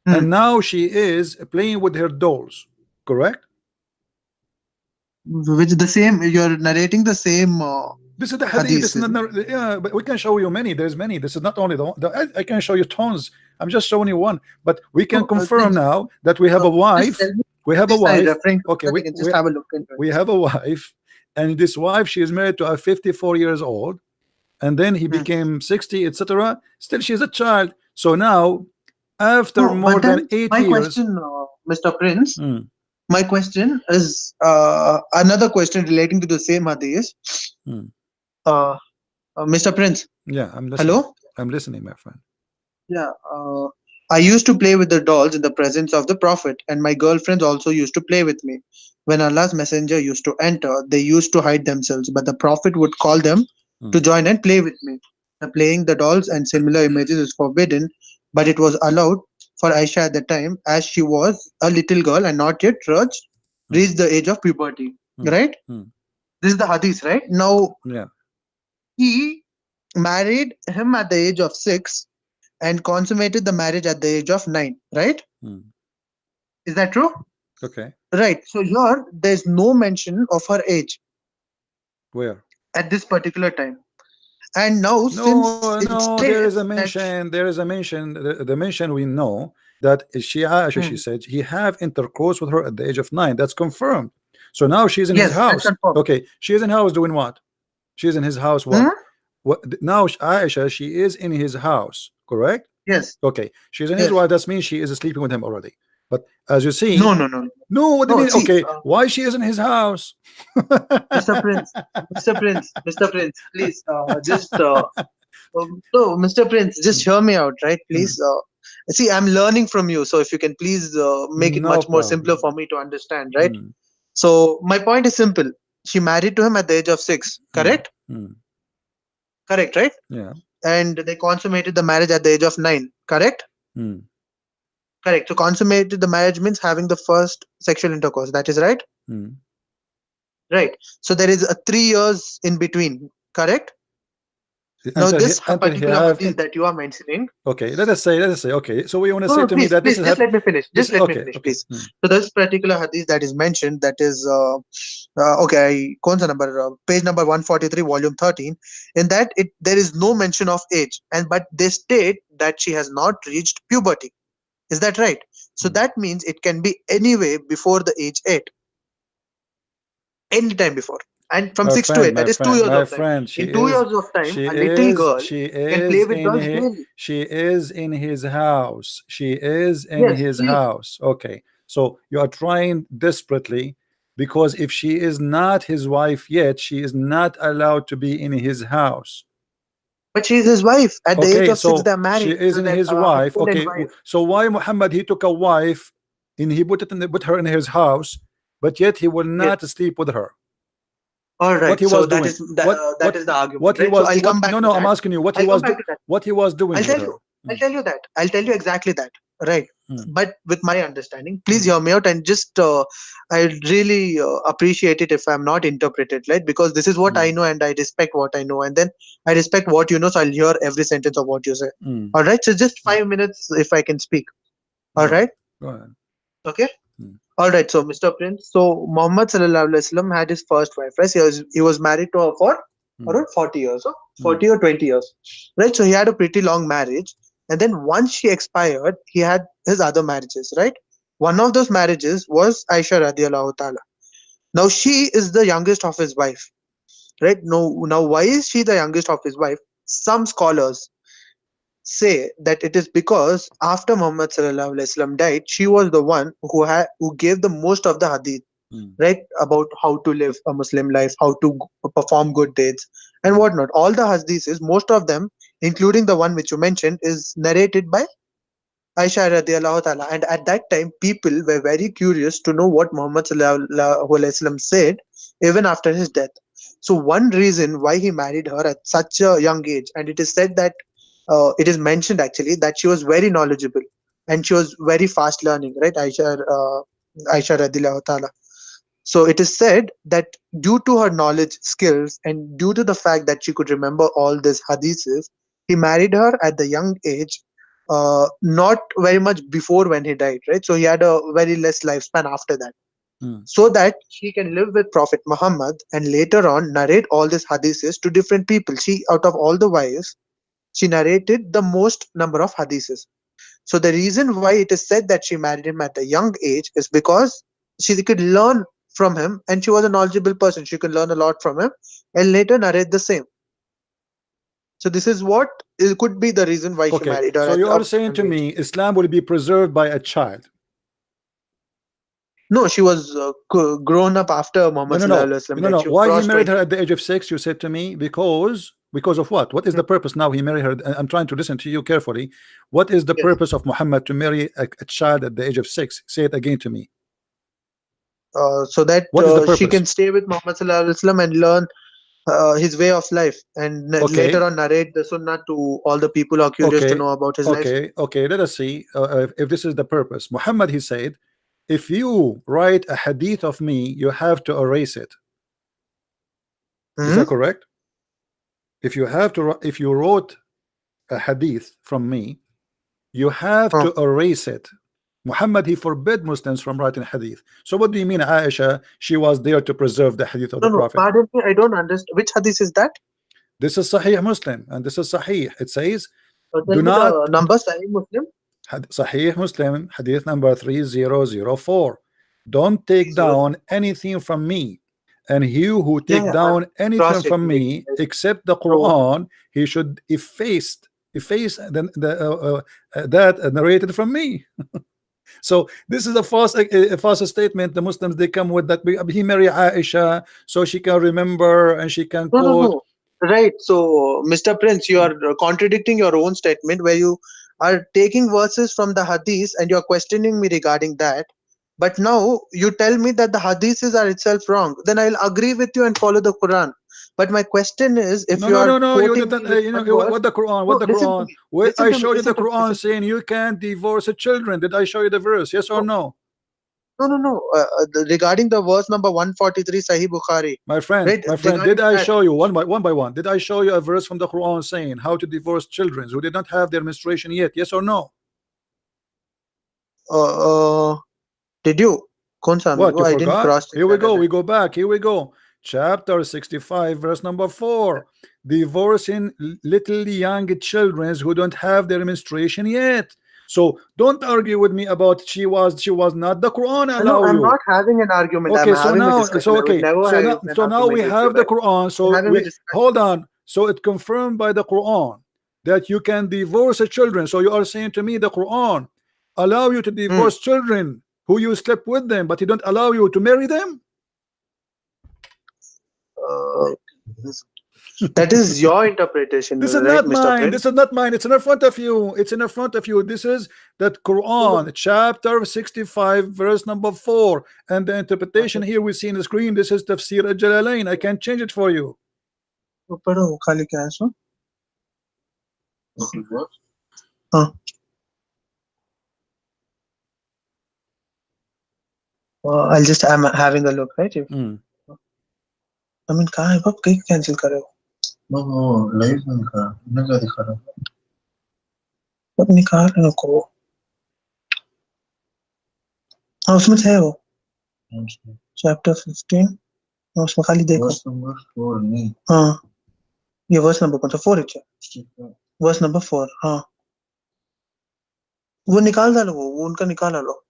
Hmm. And now she is playing with her dolls, correct? Which the same, you're narrating the same This is the hadith. hadith, This is isn't it? not, yeah, but we can show you many. There's many. This is not only the one. I can show you tons. I'm just showing you one. But we can So, confirm then, now that we have a just wife. tell me We have a this are wife. referring to, Okay, so we can just have a look into we it. have a wife, and this wife, she is married to a 54 years old, and then he Hmm. became 60, etc. Still, she's a child. So now, after No, more but than then 8 my years, question, Mr. Prince, hmm, my question is another question relating to the same hadith. hmm, Uh, Mr. Prince, yeah, I'm listening. hello? I'm listening, my friend. Yeah. I used to play with the dolls in the presence of the Prophet, and my girlfriends also used to play with me. When Allah's messenger used to enter, they used to hide themselves, but the Prophet would call them Hmm. to join and play with me. The playing the dolls and similar images is forbidden, but it was allowed for Aisha at the time, as she was a little girl and not yet reached the age of puberty. Hmm. Right? Hmm. This is the hadith, right? Now, Yeah. he married him at the age of 6 and consummated the marriage at the age of 9, right? Hmm. Is that true? Okay. Right. So here there's no mention of her age Where? at this particular time. And now, since No, it no, there is states a that mention. There is a mention. The mention we know that she, Aisha, she Hmm. said he have intercourse with her at the age of 9. That's confirmed. So now she's in his yes, that's house. confirmed. Okay, she is in house doing what? She's in his house. Hmm? What? Now Aisha, she is in his house. Correct? Yes, Okay, she's in his yes. house. That means she is sleeping with him already. But as you see, No, no, no, no. What do you no. mean? See, Okay, why she is in his house? Mr. Prince, Mr. Prince, please, just no, Mr. Prince, just hear me out, right? Please. See, I'm learning from you, so if you can please make it No much more simpler for problem. me to understand, right? Hmm. So my point is simple. She married to him at the age of 6, Hmm. correct? Hmm. Correct, right? Yeah. And they consummated the marriage at the age of 9, correct? Hmm. Correct. So consummated the marriage means having the first sexual intercourse. That is right? Hmm. Right. So there is a 3 years in between, correct? Now Until this he particular have hadith that you are mentioning. okay, let us say okay, so we want to No, say no, to me please, that this please, is just let me finish. this Just let me okay, finish, okay. please. So this particular hadith that is mentioned, that is okay, kaun sa number, page number 143, volume 13. In that, there is no mention of age, but they state that she has not reached puberty. Is that right? So Hmm. that means it can be anyway before the age 8, anytime before. And from 6 to 8, that is 2 years My of time. friend, In 2 years of time, a little girl can play with dolls daily. she is in his house. She is in Yes, his she is. house. Okay, so you are trying desperately, because if she is not his wife yet, she is not allowed to be in his house. But she is his wife. At the age Okay, of 6, so they are she married. is So in they're his wife. husband and Okay, wife. so why Muhammad, he took a wife and he put her in his house, but yet he will Yes. not sleep with her? All What right. he So was that doing? is that is the argument, What he right? So was? I'll come What? back No, to no. I'm that. asking you what he I'll come was back to that. what he was doing I'll with tell her. you. I'll tell you that. I'll tell you exactly that. Right. Hmm. But with my understanding, please hear me out and just I really appreciate it if I'm not interpreted, right? Because this is what I know and I respect what I know, and then I respect what you know. So I'll hear every sentence of what you say. Hmm. All right. So just 5 minutes if I can speak. All Go right. Go ahead. Okay. Hmm. All right. So Mr. Prince. So Muhammad Sallallahu Alaihi Wasallam had his first wife, right? He was married to her for around 40 years, or 40 or 20 years, right? So he had a pretty long marriage, and then once she expired, he had his other marriages, right? One of those marriages was Aisha radiallahu ta'ala. Now she is the youngest of his wife, right? Now why is she the youngest of his wife? Some scholars say that it is because after Muhammad sallallahu alaihi wasallam died, she was the one who gave the most of the hadith, right? About how to live a Muslim life, how to perform good deeds, and whatnot. All the hadiths, most of them, including the one which you mentioned, is narrated by Aisha radiallahu ta'ala. And at that time, people were very curious to know what Muhammad sallallahu alaihi wasallam said even after his death. So one reason why he married her at such a young age, and it is said that it is mentioned actually that she was very knowledgeable and she was very fast learning, right? Aisha radhiyallahu ta'ala. So it is said that due to her knowledge, skills, and due to the fact that she could remember all these hadiths, he married her at the young age, not very much before when he died, right? So he had a very less lifespan after that, so that he can live with Prophet Muhammad and later on narrate all these hadiths to different people. She, out of all the wives, she narrated the most number of hadiths. So the reason why it is said that she married him at a young age is because she could learn from him and she was a knowledgeable person. She could learn a lot from him and later narrate the same. So this is what it could be the reason why she Okay, married her so at you a are saying young to age. me Islam will be preserved by a child? No, she was grown up after No, Muhammad no, Sallallahu no, Alaihi Wasallam. no, Like no. she Why he crossed married 20. her at the age of 6? You said to me because of what? What is the purpose now he married her? I'm trying to listen to you carefully. What is the Yes. purpose of Muhammad to marry a child at the age of 6? Say it again to me. So that What is the she purpose? can stay with Muhammad Sallallahu Alaihi Wasallam and learn his way of life and Okay. later on narrate the Sunnah to all the people who are curious to know about his life. Okay. Let us see if this is the purpose. Muhammad, he said, if you write a hadith of me, you have to erase it. Is that correct? If you wrote a hadith from me, you have to erase it. Muhammad, he forbid Muslims from writing hadith. So what do you mean Aisha, she was there to preserve the hadith of the Prophet? Pardon me, I don't understand. Which hadith is that? This is Sahih Muslim and this is Sahih. It says, do not the number Sahih Muslim. Sahih Muslim, hadith number 3004. Don't take down anything from me, and he who take down anything from me except the Quran, he should efface that narrated from me. So this is a false statement. The Muslims, they come with that he married Aisha so she can remember and she can quote. No. Right. So Mr. Prince, you are contradicting your own statement where you are taking verses from the hadith and you are questioning me regarding that. But now you tell me that the hadiths are itself wrong. Then I'll agree with you and follow the Quran. But my question is, if you are you didn't, what the Quran? I showed you the Quran saying you can't divorce children. Did I show you the verse? Yes or no? No. Regarding the verse number 143, Sahih Bukhari. My friend, did I show you one by one? Did I show you a verse from the Quran saying how to divorce children who did not have their menstruation yet? Yes or no? Did you? What, you forgot? Didn't cross. Here we go. We go back. Here we go. Chapter 65, verse number 4. Divorcing little young children who don't have their menstruation yet. So don't argue with me about she was not. The Quran allow you. I'm not having an argument. Okay, so now we have the Quran. So hold on. So it confirmed by the Quran that you can divorce children. So you are saying to me the Quran allow you to divorce children who you slept with them, but he don't allow you to marry them? That is your interpretation. This is not mine. This is not mine. It's in front of you. It's in front of you. This is that Quran, chapter 65, verse number 4. And the interpretation here we see in the screen. This is Tafsir al-Jalalain. I can't change it for you. I'm having a look, right? I mean, कहाँ है बाप कहीं cancel करे हो? वो live में का मैं क्या दिखा रहा हूँ? अब निकाल लो को। हाँ उसमें है वो। Chapter 15. हाँ उसमें खाली देखो। Verse number 4 नहीं। हाँ ये verse number कौन सा 4 है क्या? Verse number 4 हाँ। वो निकाल डालो वो उनका निकाल डालो।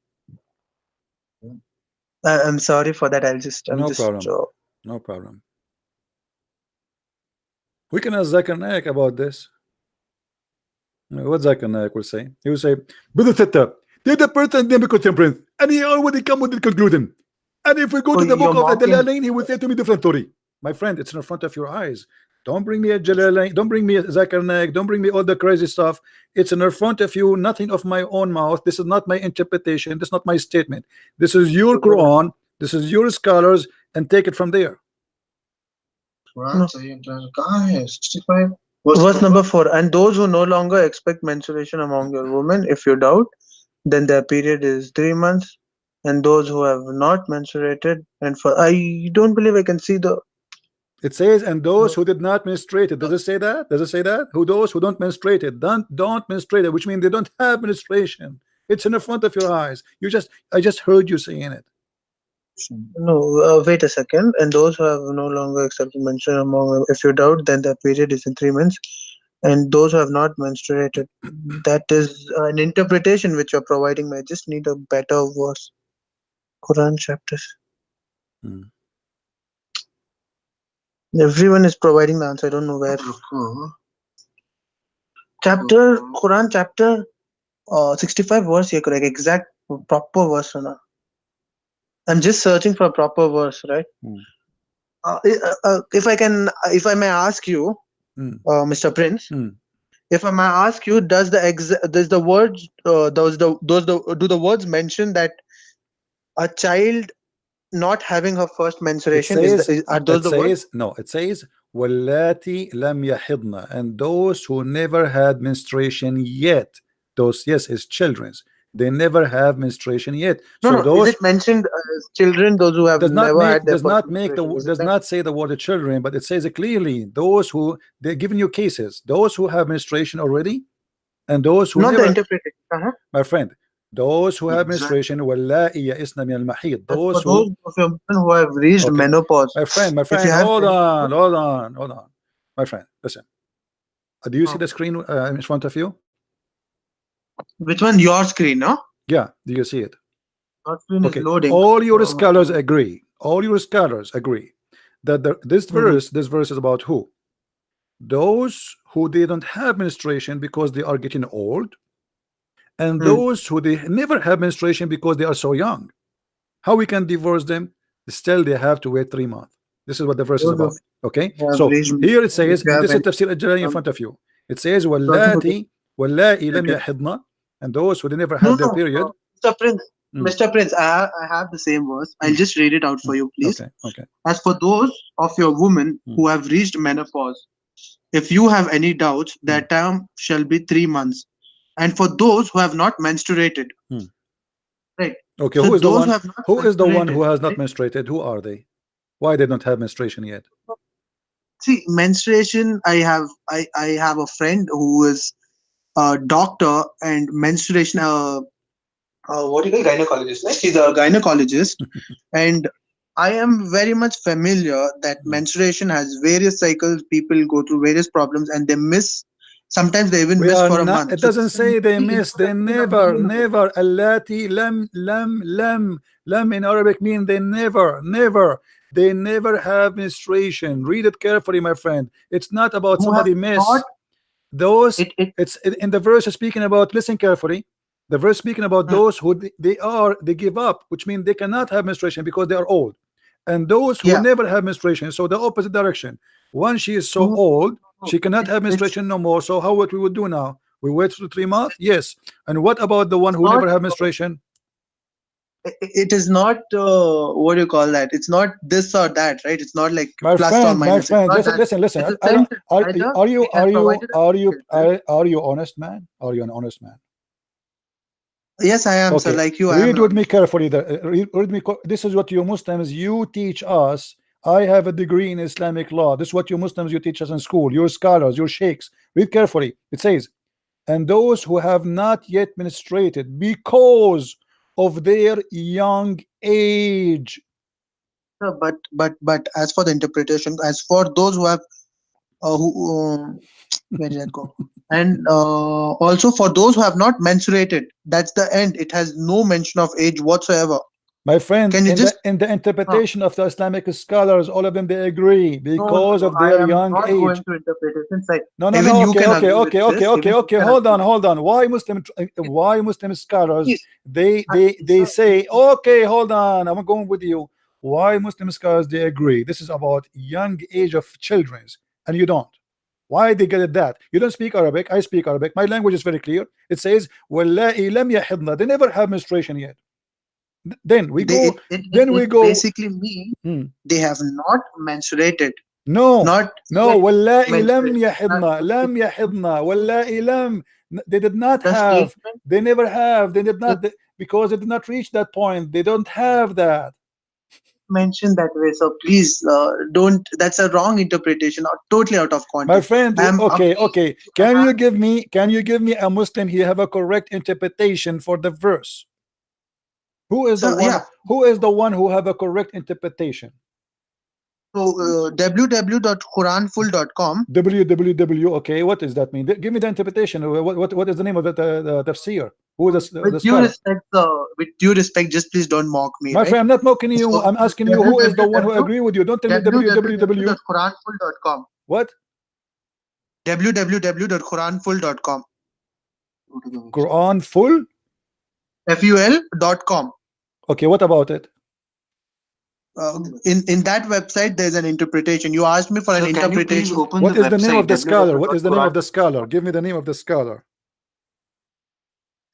I'm sorry for that. No problem. We can ask Zakir Naik about this. What Zakir Naik will say? He will say, Brother Tetta, they're the person name contemporary, and he already come with the conclusion. And if we go to the book of Jalalain, he will say to me different story. My friend, it's in front of your eyes. Don't bring me a Jalalain, don't bring me a Zakir Naik, don't bring me all the crazy stuff. It's in front of you, nothing of my own mouth. This is not my interpretation, this is not my statement. This is your Quran, this is your scholars, and take it from there. No. 65. Verse number 4. And those who no longer expect menstruation among your women, if you doubt, then their period is 3 months. And those who have not menstruated, and for I don't believe I can see the. It says, and those who did not menstruate it. Does it say that? Does it say that? Who those who don't menstruate it, don't menstruate it, which means they don't have menstruation. It's in the front of your eyes. I just heard you saying it. No, wait a second. And those who have no longer accepted menstruation among them, if you doubt, then their period is in 3 months. And those who have not menstruated, that is an interpretation which you're providing. I just need a better verse. Quran chapters. Hmm. Everyone is providing the answer. I don't know where. Chapter Quran chapter 65 verse here, correct? Exact proper verse, na? I'm just searching for a proper verse, right? If I may ask you, Mr. Prince, if I may ask you, do the words mention that a child not having her first menstruation are those the words? No, it says wallati lam yahidna, and those who never had menstruation yet. Those, yes, is children's. They never have menstruation yet. No, So those is it mentioned children, those who have never had their does not first make the menstruation? does not say the word children, but it says it clearly. Those who, they're giving you cases. Those who have menstruation already, and those who Not never. the interpretation. My friend, those who have menstruation, wallahi ya'isna min al-mahid. Those of your women who have reached menopause. My friend, hold on. My friend, listen. Do you see the screen in front of you? Which one? Your screen, no? Yeah, do you see it? Your screen is loading. All your scholars agree. All your scholars agree that this verse is about who? Those who they don't have menstruation because they are getting old, and those who they never have menstruation because they are so young. How we can divorce them? Still they have to wait 3 months. This is what the verse is about. Okay, so here it says, and this is Tafsir al-Jalalain in front of you. It says wallati lam yahidna, and those who they never had their period. Mr. Prince, I have the same verse. I'll just read it out for you, please. Okay. As for those of your women who have reached menopause, if you have any doubts, their term shall be 3 months. And for those who have not menstruated, right? Okay, so who is the one who has not menstruated? Who are they? Why they don't have menstruation yet? See, menstruation. I have a friend who is a doctor and menstruation. What do you call gynecologist? Right? He's a gynecologist, and I am very much familiar that menstruation has various cycles. People go through various problems, and they miss. Sometimes they even miss for a month. It doesn't say they miss. They never. Allati lam in Arabic mean they never. They never have menstruation. Read it carefully, my friend. It's not about somebody miss. Those it's in the verse speaking about. Listen carefully. The verse speaking about those who they give up, which means they cannot have menstruation because they are old, and those who never have menstruation. So the opposite direction. Once she is so old, she cannot have menstruation no more. So what we would do now? We wait for 3 months. Yes. And what about the one who never have menstruation? It is not what do you call that? It's not this or that, right? It's not like my plus friend, or minus. My friend, listen. Are you honest, man? Are you an honest man? Yes, I am. Okay. So like you, read with me carefully. Read me. This is what you Muslims you teach us. I have a degree in Islamic law. This is what you Muslims you teach us in school. Your scholars, your sheikhs. Read carefully. It says, and those who have not yet menstruated because of their young age. But as for the interpretation, as for those who have where did that go? And also for those who have not menstruated, that's the end. It has no mention of age whatsoever. My friend, in the interpretation of the Islamic scholars, all of them they agree because of their young age. Going to interpretation side. No. Okay. Hold on. Why Muslim scholars they say okay? Hold on. I'm going with you. Why Muslim scholars they agree? This is about young age of children, and you don't. Why they get it that? You don't speak Arabic. I speak Arabic. My language is very clear. It says wallahi lam yahidna. They never have menstruation yet. Then we go. Basically mean they have not menstruated. No, Not no. yet Wallahi lam menstruate. yahidna, lam yahidna, wallahi lam. They did not The have. statement They never have. They did not, because they did not reach that point. They don't have that. mentioned that way. So please don't. That's a wrong interpretation, or totally out of My context. friend, I'm okay, amazed okay. you Can have you give me? Can you give me a Muslim here have a correct interpretation for the verse? Who is the so one? yeah. Who is the one who have a correct interpretation? So www.quranful.com. www. Okay, what does that mean? Give me the interpretation. What is the name of the tafsir? Who is the With due scholar? respect, just please don't mock me, My right? friend, I'm not mocking you. So I'm asking you who is the one who www. agree with you. Don't tell me www. www.quranful.com. What? www.quranful.com. Quran full? FUL.com. Okay, what about it? In that website, there's an interpretation. You asked me for an So can you please interpretation. open What the is the name of website the scholar? What is the name of www.quran. the scholar? Give me the name of the scholar.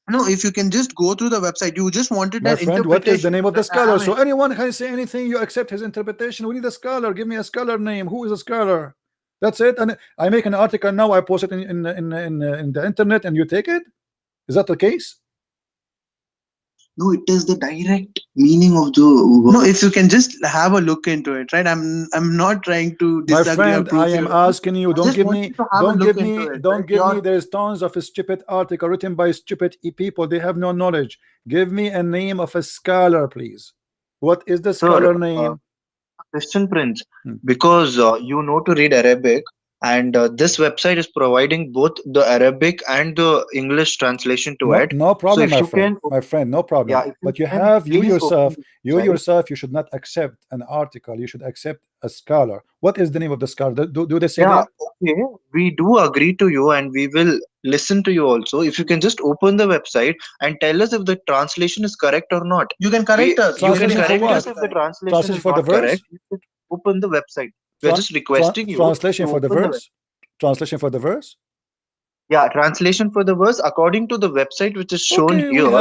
No, if you can just go through the website, you just wanted My an friend, what is the interpretation. name of the I scholar? So mean, anyone can say anything, you accept his interpretation. We need a scholar. Give me a scholar name. Who is a scholar? That's it. And I make an article now, I post it in the internet, and you take it. Is that the case? No, it is the direct meaning of the no, word. if you can just have a look into it, right? I'm not trying to My disagree or friend, I prove you am wrong. asking you. I Don't just give want me. you to have a Don't look give into me. it, Don't right? give me. You're There's tons of stupid article written by stupid people. They have no knowledge. Give me a name of a scholar, please. What is the Sir, scholar name? Christian Prince, Hmm. because you know to read Arabic, and this website is providing both the Arabic and the English translation to No, it. no So problem, if my you friend. can, My friend, no problem. yeah, if you But you can have you please open yourself. the You website. yourself. You should not accept an article. You should accept a scholar. What is the name of the scholar? Do they say Yeah, there? okay, we do agree to you, and we will listen to you also. If you can just open the website and tell us if the translation is correct or not. You can correct us. You can Translation for correct us what? if the translation Translation is for the not correct. verse? You can open the website. We are just requesting you Translation to for the open the website. verse? Translation for the verse? Yeah, translation for the verse according to the website which is shown Okay, here. The we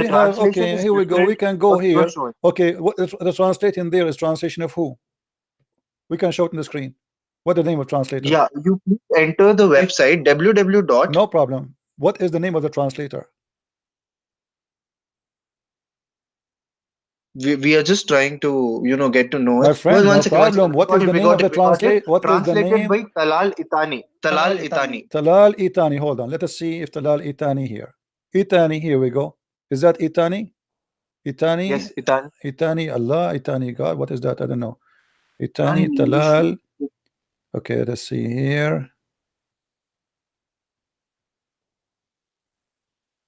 have. translation Okay, is here we go. different We can go what you are here. showing. Okay, what the translating there is translation of who? We can show it on the screen. What is the name of translator? Yeah, you please enter the website www. No problem. What is the name of the translator? We are just trying to get to know My it. friend, One no second, one second. problem. What is the We name of got the it. We got it. What is the Translated name? by Talal Itani. Talal Itani. Talal Itani. Hold on. Let us see if Talal Itani here. Itani, here we go. Is that Itani? Itani? Yes, Itani. Itani, Allah, Itani, God. What is that? I don't know. Itani Itani, in English. Talal. Okay, let's see here.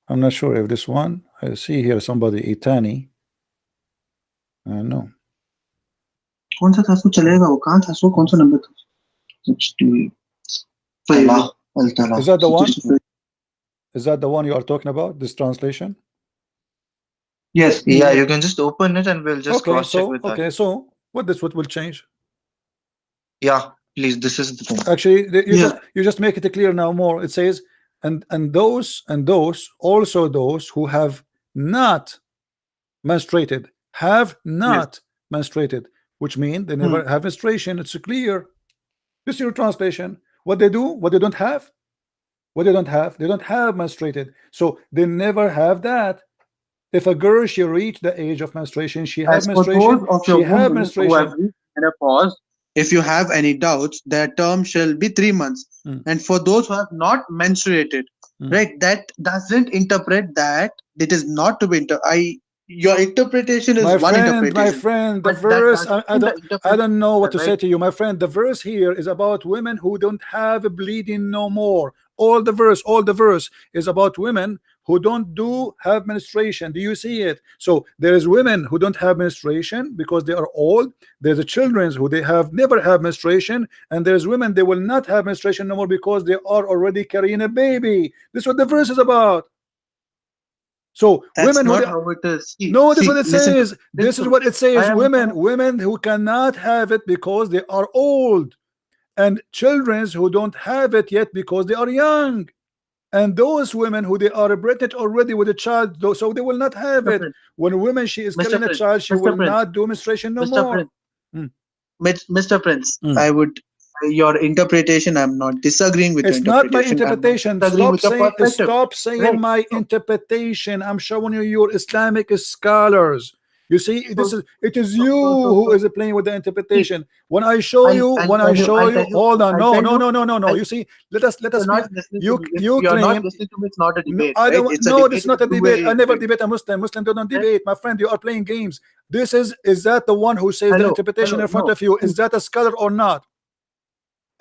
I'm not sure if this one. I see here somebody Itani. I don't know. कौन सा था उसमें चलेगा वो कहाँ था कौन सा नंबर था 60 Al-Tala. Is that the one? Is that the one you are talking about? This translation? Yes. Yeah, you can just open it and we'll just Okay, cross check so with that. okay, so what will change? Yeah, please. This is the thing. Actually, Yeah. you just make it clear now more. It says, and those also those who have not menstruated have not menstruated, which means they never have menstruation. It's clear. This is your translation. What they do, what they don't have, they don't have menstruated, so they never have that. If a girl she reach the age of menstruation, she have menstruation. She have menstruation. Menopause. If you have any doubts, their term shall be 3 months. And for those who have not menstruated, right, that doesn't interpret that it is not to be your interpretation is one interpretation. My friend, the verse, I don't know what to say to you, my friend. The verse here is about women who don't have bleeding no more. All the verse is about women who don't have menstruation. Do you see it? So there is women who don't have menstruation because they are old. There's the children who they have never have menstruation, and there's women they will not have menstruation no more because they are already carrying a baby. This is what the verse is about. So that's women not who how it is. No, this is what it says. This is what it says. women Women who cannot have it because they are old, and children who don't have it yet because they are young, and those women who they are pregnant already with a child, so they will not have it. When a woman she is carrying a child, she will not do menstruation no more. Mr. Prince, I would your interpretation. I'm not disagreeing with your It's not my interpretation. I'm not interpretation. disagreeing with your perspective. Stop saying Right. my interpretation. I'm showing you your Islamic scholars. You see, it is you who is playing with the interpretation. When I show you, hold on, no. You see, let us You're be. not listening You to me. If you you're not claim. listening to me, it's not a No, debate. I Right? don't. It's a No, debate. this is not It's a debate. I two-way never thing. debate a Muslim. Muslims don't debate, my friend. You are playing games. This is that the one who says the Hello, interpretation hello, in front no. of you? Is that a scholar or not?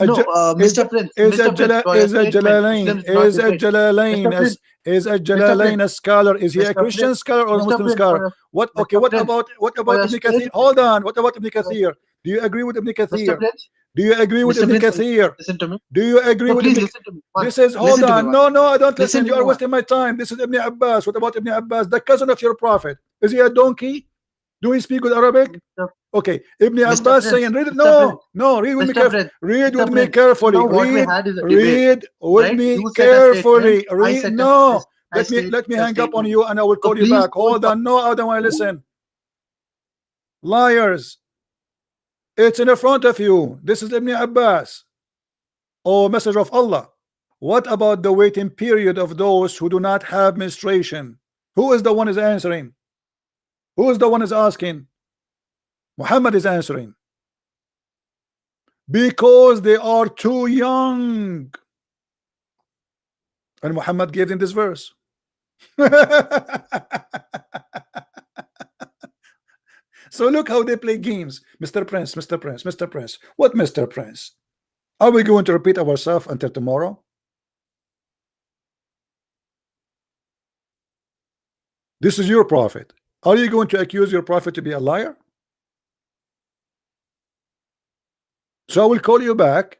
No, Is Mr. Prince, is a Mr. Prince, Jala, for your is a statement, Jalalain Muslims do not is a debate. Jalalain Mr. Prince, is a Mr. Jalalain Prince, a scholar? Is he a Mr. Christian Prince, scholar or a Mr. Muslim Prince, scholar? What? Okay. Mr. What Prince, about your Ibn Kathir? statement, Hold on. What about Ibn Kathir? Do you agree with Ibn Mr. Kathir? Prince, Do you agree with Mr. Ibn Prince, Kathir? listen to me. Do you agree No, with please Ibn? listen to me once. This is, hold Listen to me on. once. No, I don't Listen listen. to You me are once. wasting my time. This is Ibn Abbas. What about Ibn Abbas, the cousin of your prophet? Is he a donkey? Do he speak good Arabic? Okay, Ibn Mr. Abbas Prince, saying, read it. Mr. Prince, No, read with me Mr. carefully. Prince, Read Mr. with me Prince. carefully. Now what we had is a debate, Read with right? me You said a carefully. statement. I Read. said No, I let said me a hang up on statement. you and I will So call you please back. Hold on. No, I don't want to listen. Liars. It's in front of you. This is Ibn Abbas. Oh, Messenger of Allah. What about the waiting period of those who do not have menstruation? Who is the one is answering? Who is the one is asking? Muhammad is answering. Because they are too young. And Muhammad gave them this verse. So look how they play games. Mr. Prince, Mr. Prince, Mr. Prince. What Mr. Prince? Are we going to repeat ourselves until tomorrow? This is your prophet. Are you going to accuse your prophet to be a liar? So I will call you back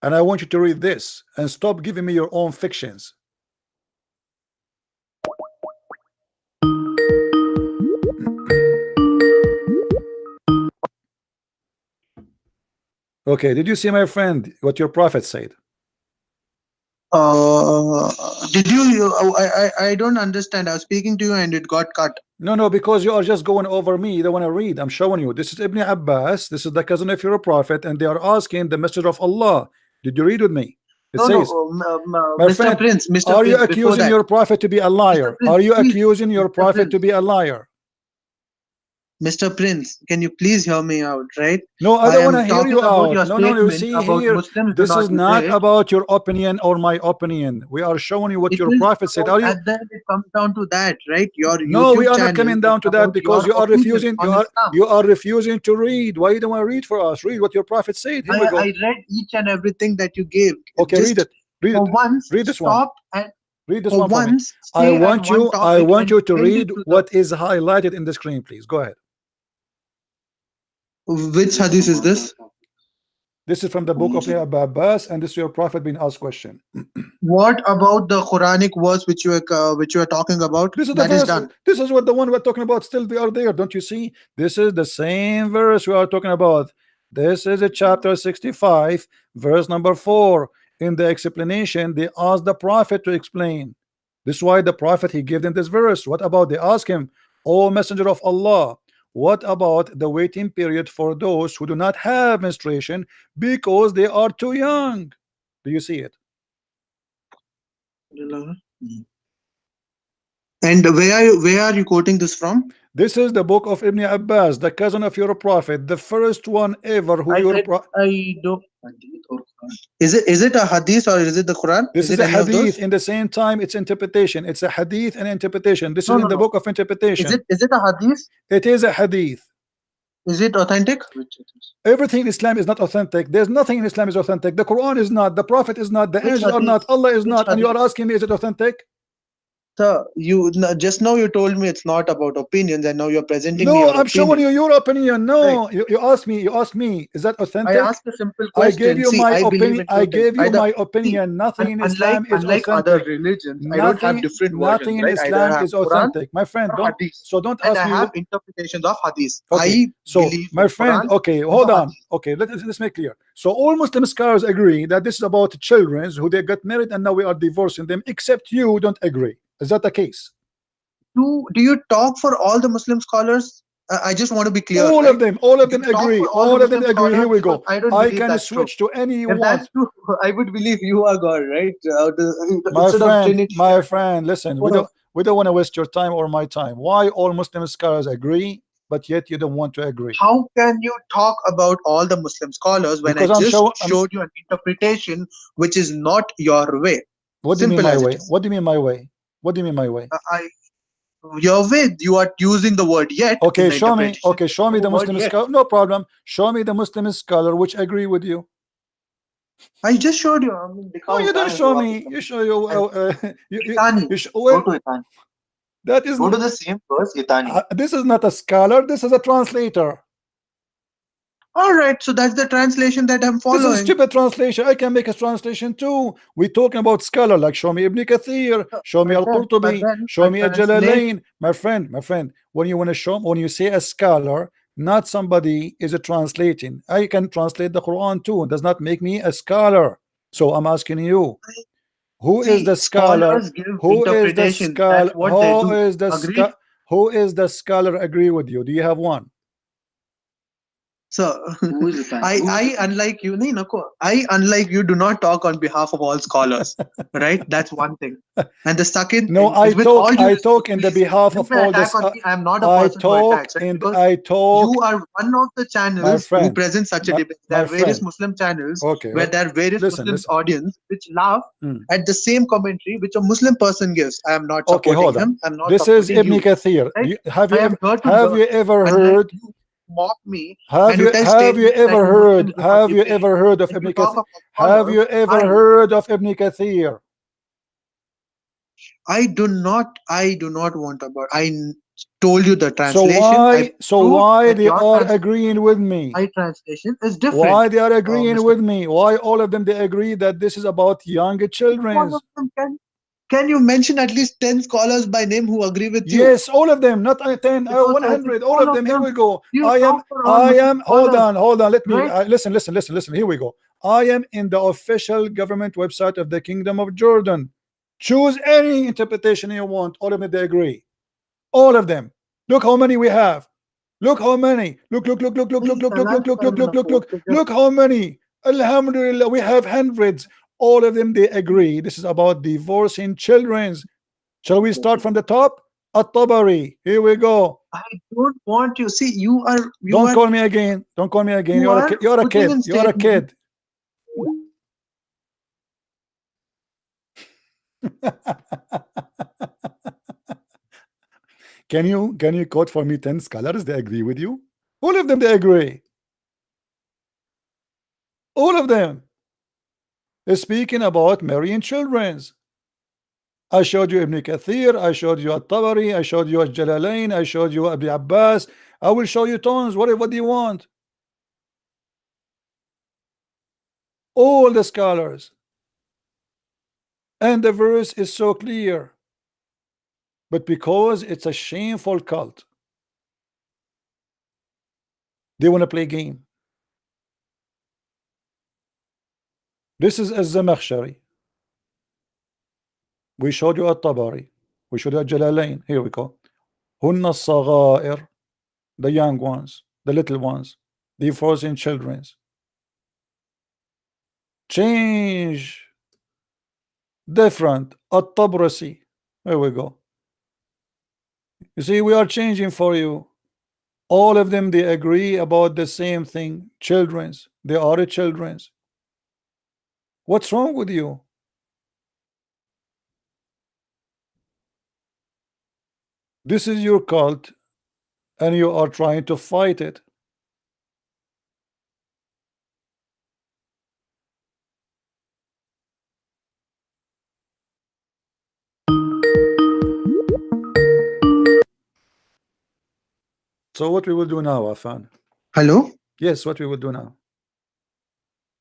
and I want you to read this and stop giving me your own fictions. Okay, did you see, my friend, what your prophet said? Did you? I don't understand. I was speaking to you and it got cut. No, because you are just going over me. You don't want to read. I'm showing you. This is Ibn Abbas. This is the cousin of your prophet, and they are asking the Messenger of Allah. Did you read with me? It says, my Mr. friend, Prince, Mr. are you Prince, before accusing that, your prophet to be a liar? Prince, Are you please, accusing your Mr. prophet to Prince. be a liar? Mr. Prince, can you please hear me out, right? No, I I don't want am to hear talking you about out. your No, you statement see about here, Muslims do this is not debate. about your opinion or my opinion. We are showing you what It your is prophet said. Are you? at the end it comes down to that, right? Your No, we YouTube are not channel coming is down to that about because your you are opinion refusing. on Islam. You are refusing to read. Why you don't want to read for us? Read what your prophet said. Here we go. I read each and everything that you gave. Okay, Just read it. Read for it. once, Read this one. stop and Read this for one for me. once I stay want at one you. topic I want and you to end it read to what is highlighted in the screen, please. Go ahead. which hadith is this? This is from the book of Abbas, and this is your prophet being asked question. What about the Quranic verse which you are talking about? This is the That is verse. done. This is what the one we're talking about. Still, they are there. Don't you see? This is the same verse we are talking about. This is a chapter 65, verse number 4. In the explanation, they asked the prophet to explain. This is why the prophet he gave them this verse. What about? They ask him, "O Messenger of Allah, what about the waiting period for those who do not have menstruation because they are too young?" Do you see it? And where are you quoting this from? This is the book of Ibn Abbas, the cousin of your prophet, the first one ever who I don't. Is it a hadith or is it the Quran? This is it a any of those? hadith. In the same time, it's interpretation. It's a hadith and interpretation. This No, is no, in the no. book of interpretation. Is it a hadith? It is a hadith. Is it authentic? Everything in Islam is not authentic. There's nothing in Islam is authentic. The Quran is not. The Prophet is not. The Which angels are hadith? not. Allah is Which not. And you are hadith? asking me, is it authentic? Sir, just now you told me it's not about opinions, and now you're presenting me No, your I'm showing opinion. you your opinion. No, you asked me. You asked me. Is that I authentic? asked a simple I question. gave you See, my I believe opinion. in I two things. gave you Either, my see, opinion. Nothing in Islam is unlike other authentic. religions, I don't have different Nothing versions, in right? Either Islam I have is Quran authentic. My friend, or don't. hadith. So don't And ask I me. have interpretations of hadith. Okay, I so believe my in friend, Quran okay, and hold the on. hadith. Okay, let's make clear. So all Muslim scholars agree that this is about children who they got married and now we are divorcing them, except you don't agree. Is that the case? Do you talk for all the Muslim scholars? I just want to be clear, All right? of them, all of You them talk agree. for all the All of them Muslim agree. Here scholars we because go. I don't I believe can that's true. switch to any you If that's want. true, I would believe you are God, right? My Instead of friend, Trinity. my friend, listen, What else? we don't want to waste your time or my time. Why all Muslim scholars agree, but yet you don't want to agree? How can you talk about all the Muslim scholars when I Because just I'm showed you an interpretation which is not your way? what do you mean Simple my as it way? is. What do you mean my way? What do you mean my way? Your way, you are using the word yet in Okay, the show me. interpretation. Okay, show me The the word Muslim yet. scholar. No problem. Show me the Muslim scholar which agree with you. I just showed you. I mean, No, दिखाओ you don't कहाँ है show वो me. वापस You show you. बताओ. Itani. You show, Go well, to Itani. that is Go to the same verse, Itani. this is not a scholar. This is a translator. All right, so that's the translation that I'm This is a following. stupid translation. I can make a translation too. We're talking about scholar, like show me Ibn Kathir, show me But Al-Qurtubi, then show a me translate. Al-Jalalain. My friend, when you want to show, when you say a scholar, not somebody is a translating. I can translate the Quran too. It does not make me a scholar. So I'm asking you, who is the See, scholar? scholars give Who is the interpretations. That's scholar? what they do. Who Agreed? who is the scholar agree with you? Do you have one? So Who is Itani? I unlike you, nahi, nako. I unlike you do not talk on behalf of all scholars, right? That's one thing. And the second No, thing is with all due I respect, talk in the please behalf you of may all attack this. on me. I am not a I person who talk attacks, right? and Because I talk, you are one of the my channels who friend, present such a debate. There my are various friend. Muslim channels Okay, where there are various listen, Muslim listen. audience which laugh Mm. at the same commentary which a Muslim person gives. I am not Okay, supporting hold on. him. I'm not This is supporting Ibn you, Kathir. right? Have I you am ever here to learn. Unlike heard? you mock me and you tell Have you statements that ever you heard? Muslims do not Have you debate ever heard of and Ibn you talk Kathir? about Have scholars. you ever heard of Ibn Kathir? I do not want about. Told you the translation. I So proved why that they your are translation, agreeing with me? my translation is different. Why they are agreeing Mr. with me? Why all of them they agree that this is about young One children? of them can you mention at least 10 scholars by name who agree with you? Yes, all of them, not 10, Because I think 100, all all of of them. Here them. we go. You talk for all Muslim Hold scholars, on. Let me, right? listen. Here we go. I am in the official government website of the Kingdom of Jordan. Choose any interpretation you want. All of them, they agree. All of them. Look how many we have. Look how many. Look. Look how many. Alhamdulillah, we have hundreds. All of them, they agree. This is about divorcing children. Shall we start from the top? At-Tabari. Here we go. I don't want you. See, you Don't are call me again. Don't call me again. you are You're a putting kid. in You're a statements. kid. Can you quote for me 10 scholars they agree with you? All of them they agree. All of them. They're speaking about marrying children. I showed you Ibn Kathir, I showed you At-Tabari, I showed you Al-Jalalain, I showed you Abi Abbas. I will show you tons. What do you want? All the scholars. And the verse is so clear. But because it's a shameful cult, they want to play game. This is Az-Zamakhshari. We showed you At-Tabari. We showed you Al-Jalalain. Here we go. Hunna Saghair, the young ones, the little ones, the frozen children. Change different. At-Tabrasi. Here we go. You see, we are changing for you. All of them, they agree about the same thing. Children's. They are children's. What's wrong with you? This is your cult, and you are trying to fight it. So what we will do now, Afan? Hello? Yes, what we will do now?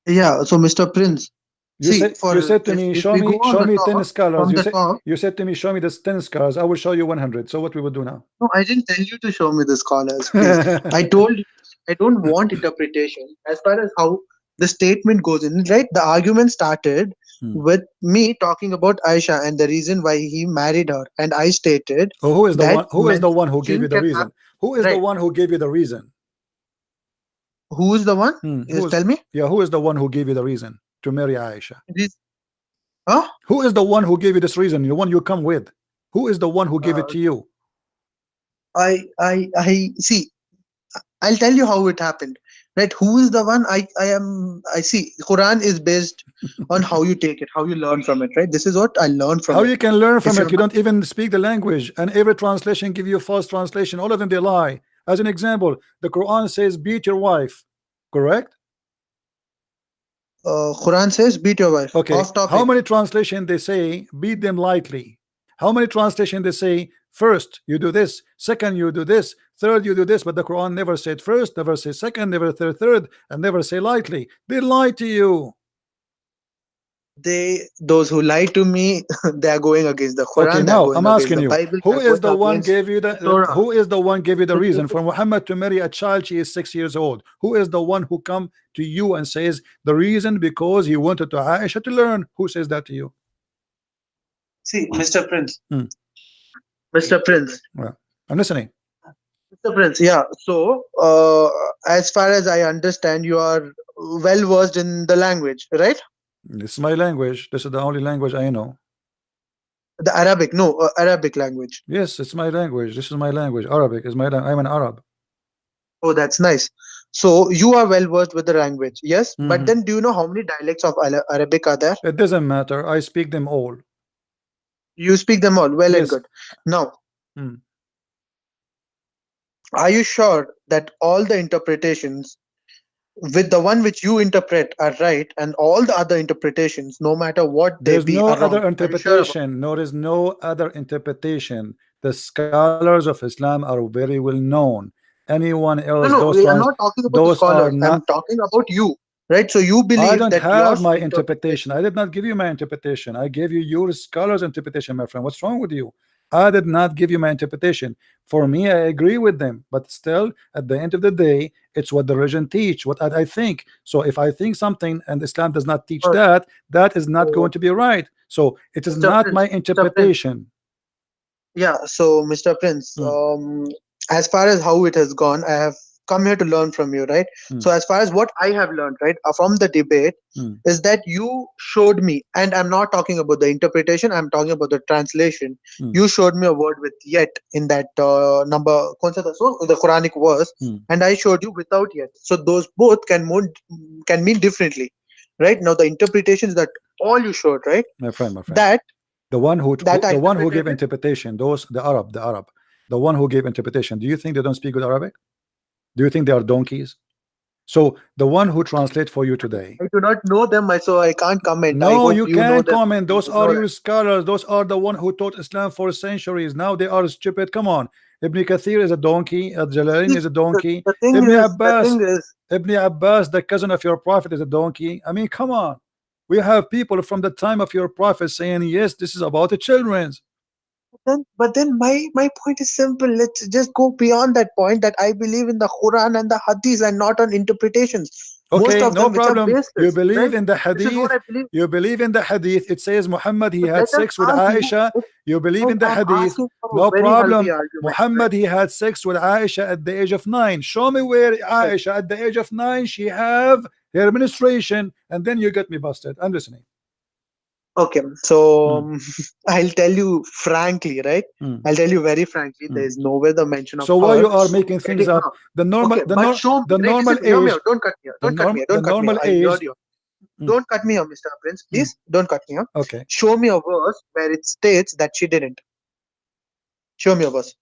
Yeah, so Mr. Prince. You said to me, show me 10 scholars. You said to me, show me the 10 scholars. I will show you 100. So what we will do now? No, I didn't tell you to show me the scholars, please. I told you I don't want interpretation as far as how the statement goes in, right? The argument started with me talking about Aisha and the reason why he married her, and I stated Oh, who is the that one? Who is the one who gave you menstruation the can reason? happen. Who is the Right? one who gave you the reason? Who is the one? Who Just is? tell me. Yeah, who is the one who gave you the reason to marry Aisha? This, huh? Who is the one who gave you this reason? The one you come with. Who is the one who gave it Uh, to you? I see. I'll tell you how it happened. Right? Who is the one? I see. Quran is based on how you take it, how you learn from it. Right? This is what I learned from How it. you can learn If from you're it? You not, don't even speak the language, and every translation give you a false translation. All of them they lie. As an example, the Quran says beat your wife, correct? Quran says beat your wife. Okay. Off How topic. many translation they say beat them lightly? How many translation they say first you do this, second you do this, third you do this? But the Quran never said first, never say second, never third, and never say lightly. They lie to you. Those who lie to me, they are going against the Okay, Quran. They are now going I'm against asking the you, Bible. They who are is going the one against gave you the the Torah. who is the one gave you the reason for Muhammad to marry a child? She is 6 years old. Who is the one who come to you and says the reason because he wanted to Aisha to learn? Who says that to you? See, Mr. Prince. Hmm. Mr. Prince. Well, I'm listening. Mr. Prince, yeah. So, as far as I understand, you are well versed in the language, right? This is my language. This is the only language I know. The Arabic, no, Arabic language. Yes, it's my language. This is my language. Arabic is my language. I'm an Arab. Oh, that's nice. So, you are well versed with the language, yes? But Mhm. then, do you know how many dialects of Arabic are there? It doesn't matter. I speak them all. You speak them all, well and Yes. good. Now, Hmm. are you sure that all the interpretations with the one which you interpret are right and all the other interpretations, no matter what they There's be, no are wrong? other Are you sure about interpretation. No, there is no other interpretation. The scholars of Islam are very well known. Anyone else, No, we are not talking about the those are scholars. I'm not. talking about you, right? So you I believe don't that your have my interpretation. interpretation. I did not give you my interpretation. I gave you your scholar's interpretation, my friend. What's wrong with you? I did not give you my interpretation. For me, I agree with them, but still, at the end of the day, it's what the religion teach, what I think. So if I think something and Islam does not teach Oh, that, that is not so, going to be right. So it is Mr. not Prince, my Mr. Prince, interpretation. yeah. So, Mr. Prince, Hmm. as far as how it has gone, I have come here to learn from you, right? Hmm. So, as far as what I have learned, right, from the debate, Hmm. is that you showed me, and I'm not talking about the interpretation, I'm talking about the translation. Hmm. You showed me a word with yet in that number, kaun sa tha, so, the Quranic verse, Hmm. and I showed you without yet. So, those both can mean differently, right? Now, the interpretations that all you showed, right? My friend, That the one who I the one who gave interpreted. interpretation, those the Arab, the one who gave interpretation. Do you think they don't speak good Arabic? Do you think they are donkeys? So the one who translate for you today. I do not know them, so I can't comment. I No, hope you you know can't them. comment. You Those would are know your that. scholars. Those are the one who taught Islam for centuries. Now they are stupid. Come on. Ibn Kathir is a donkey. Al-Jalalain See, is a donkey. the thing is, Ibn Abbas, the cousin of your prophet, is a donkey. I mean, come on. We have people from the time of your prophet saying, yes, this is about the children's. but then my point is simple. Let's just go beyond that point that I believe in the Quran and the Hadith and not on interpretations. Most Okay, of no them which are problem. You baseless, believe right? in the This is what hadith. I believe. You believe in the hadith. It says Muhammad he But had let us sex with argue. Aisha. You believe in the I'm hadith. asking for No a very healthy problem. argument, Muhammad he had sex with Aisha at the age of 9. Show me where right? Aisha at the age of 9 she have her menstruation, and then you get me busted. I'm listening. Okay, so Hmm. I'll tell you frankly, right? Hmm. I'll tell you very frankly, Hmm. there is nowhere the mention of So why her you are making things getting up? her. The normal, Okay, but show me, the right? normal Listen, hear me age, out. Don't cut me here. the Don't cut me here. the Don't cut me normal here. I age. heard you. Hmm. Don't cut me here, Mr. Prince. Hmm. Please don't cut me here. Okay. Show me a verse where it states that she didn't. Show me a verse.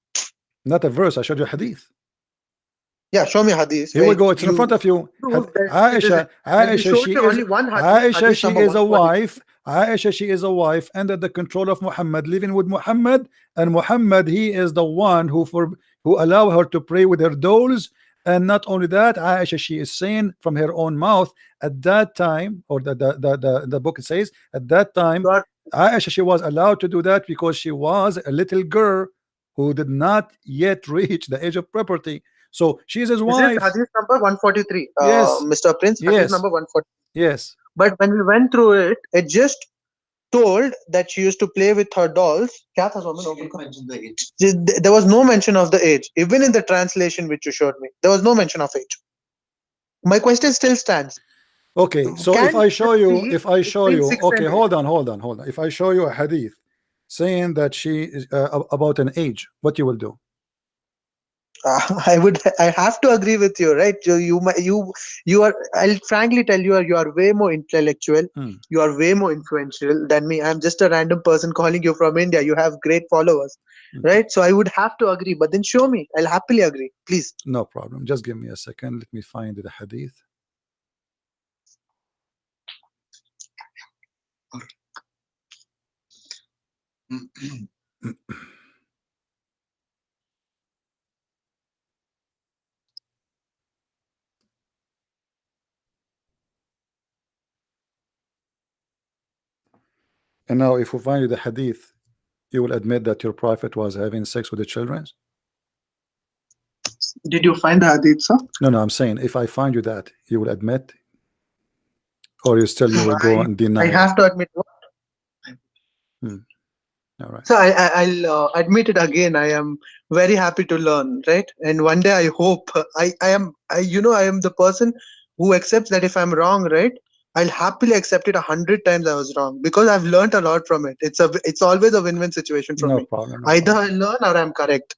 Not a verse. I showed you hadith. Yeah, show me hadith Here we where go. It's in front you of you. prove that she Aisha, doesn't. And you Aisha, showed she me is only one hadith, Aisha, hadith she number is a 140. wife. Aisha, she is a wife under the control of Muhammad, living with Muhammad, and Muhammad, he is the one who allow her to pray with her dolls. And not only that, Aisha, she is saying from her own mouth at that time, or the book says at that time, God, Aisha, she was allowed to do that because she was a little girl who did not yet reach the age of puberty. So she is his this is wife. hadith number 143. Yes. Mr. Prince, hadith Yes. number 140. Yes. But when we went through it, it just told that she used to play with her dolls. क्या था Somin? Didn't mention the age. There was no mention of the age. Even in the translation which you showed me, there was no mention of age. My question still stands. Okay, so Can if I show it you, be okay, between 6 and 8? hold on. If I show you a hadith saying that she is about an age, what you will do? I have to agree with you, right? You are. I'll frankly tell you, you are way more intellectual. You are way more influential than me. I'm just a random person calling you from India. You have great followers, right? So I would have to agree. But then show me. I'll happily agree. Please. No problem. Just give me a second. Let me find the hadith. And now, if we find you the hadith, you will admit that your prophet was having sex with the children? Did you find the hadith, sir? No, I'm saying if I find you that, you will admit, or you will go and deny. I have to admit what? All right. So I'll admit it again. I am very happy to learn, right? And one day I hope I am the person who accepts that if I'm wrong, right? I'll happily accept it 100 times I was wrong because I've learned a lot from it. It's always a win-win situation for me. Problem. Either I learn or I'm correct.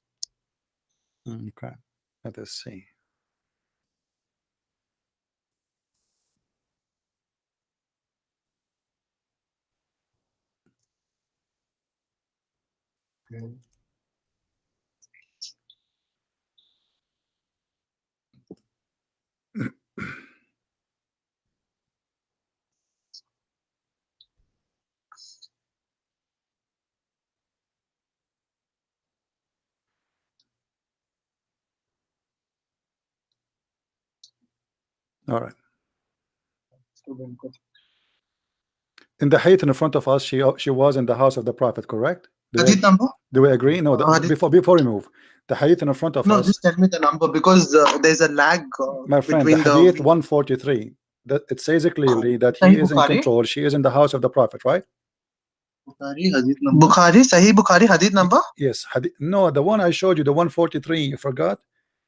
Okay. Let us see. All right. In the hadith in front of us, she was in the house of the prophet, correct? Do we agree? No, before we move, the hadith in front of us. No, just tell me the number because there's a lag. My friend, the hadith 143. That it says clearly that he is in control. She is in the house of the prophet, right? Sahih Bukhari hadith number? Yes. No, the one I showed you, the 143. You forgot?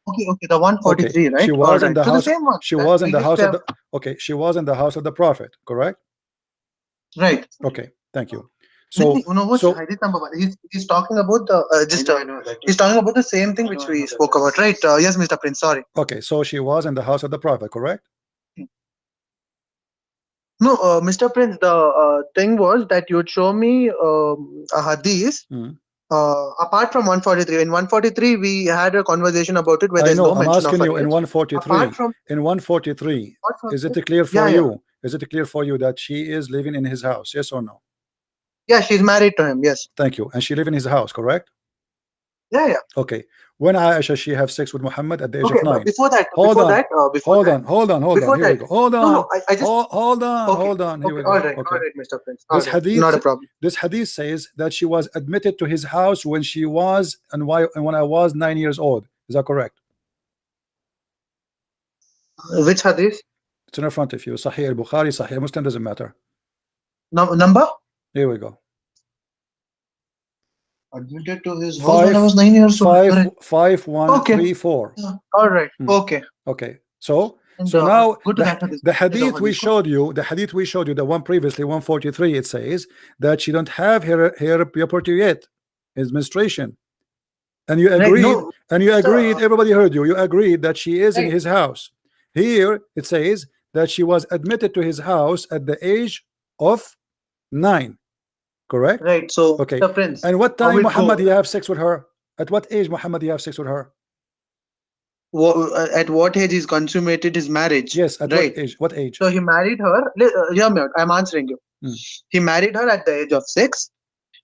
Okay, the 143, right? She was in the house. The same one. She was in the house of the. Okay, she was in the house of the prophet, correct? Right. Okay, thank you. So, hadith number one. He's talking about the he's talking about the same thing which we spoke about, right? Yes, Mr. Prince. Sorry. Okay, so she was in the house of the prophet, correct? No, Mr. Prince. The thing was that you would show me a hadith. Apart from 143, in 143 we had a conversation about it where there's no mention of I'm asking you in 143. In 143, is it clear for you? Yeah. Is it clear for you that she is living in his house? Yes or no? Yeah, she's married to him. Yes. Thank you. And she live in his house, correct? Yeah. Okay. When Aisha she have sex with Muhammad at the age of 9. Before that. Hold on. Here we go. Hold on. No, I just hold on. Here we go. All right, Mr. Prince. This hadith, not a problem. This hadith says that she was admitted to his house when she was and when I was 9 years old. Is that correct? Which hadith? It's in front of you. Sahih al-Bukhari, Sahih Muslim, doesn't matter. Number? Here we go. Admitted to his house when I was 9 years old. 5134. All right. Okay. So now the hadith we showed you, the one previously, 143, it says that she don't have her puberty yet, his menstruation, and you agreed. Everybody heard you. You agreed that she is in his house. Here it says that she was admitted to his house at the age of 9. Correct? Right. So, okay. the Prince. And what time Muhammad he have sex with her? At what age Muhammad he have sex with her? At what age he's consummated his marriage? Yes. At what age? What age? So he married her. I'm answering you. He married her at the age of 6.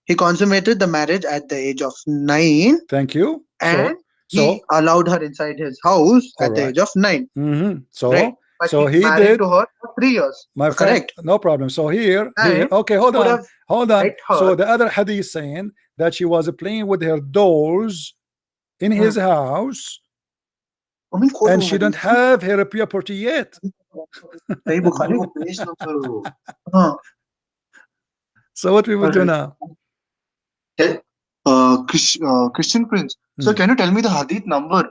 He consummated the marriage at the age of 9. Thank you. And he allowed her inside his house at the age of 9. So he married to her for 3 years. My friend, correct? No problem. So here. Okay, hold on. So the other hadith saying that she was playing with her dolls in his house, and she don't have her puberty yet. So what we will do Alright. now? Christian Prince. So can you tell me the hadith number?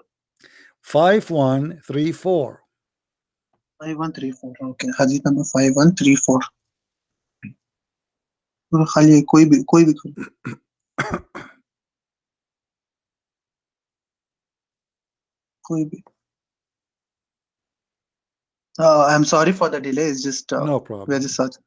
5134. 5134. Okay. Hadith number 5134. पूरा खाली है, कोई भी खोल। कोई भी। I'm sorry for the delay. It's just No we're problem. just searching.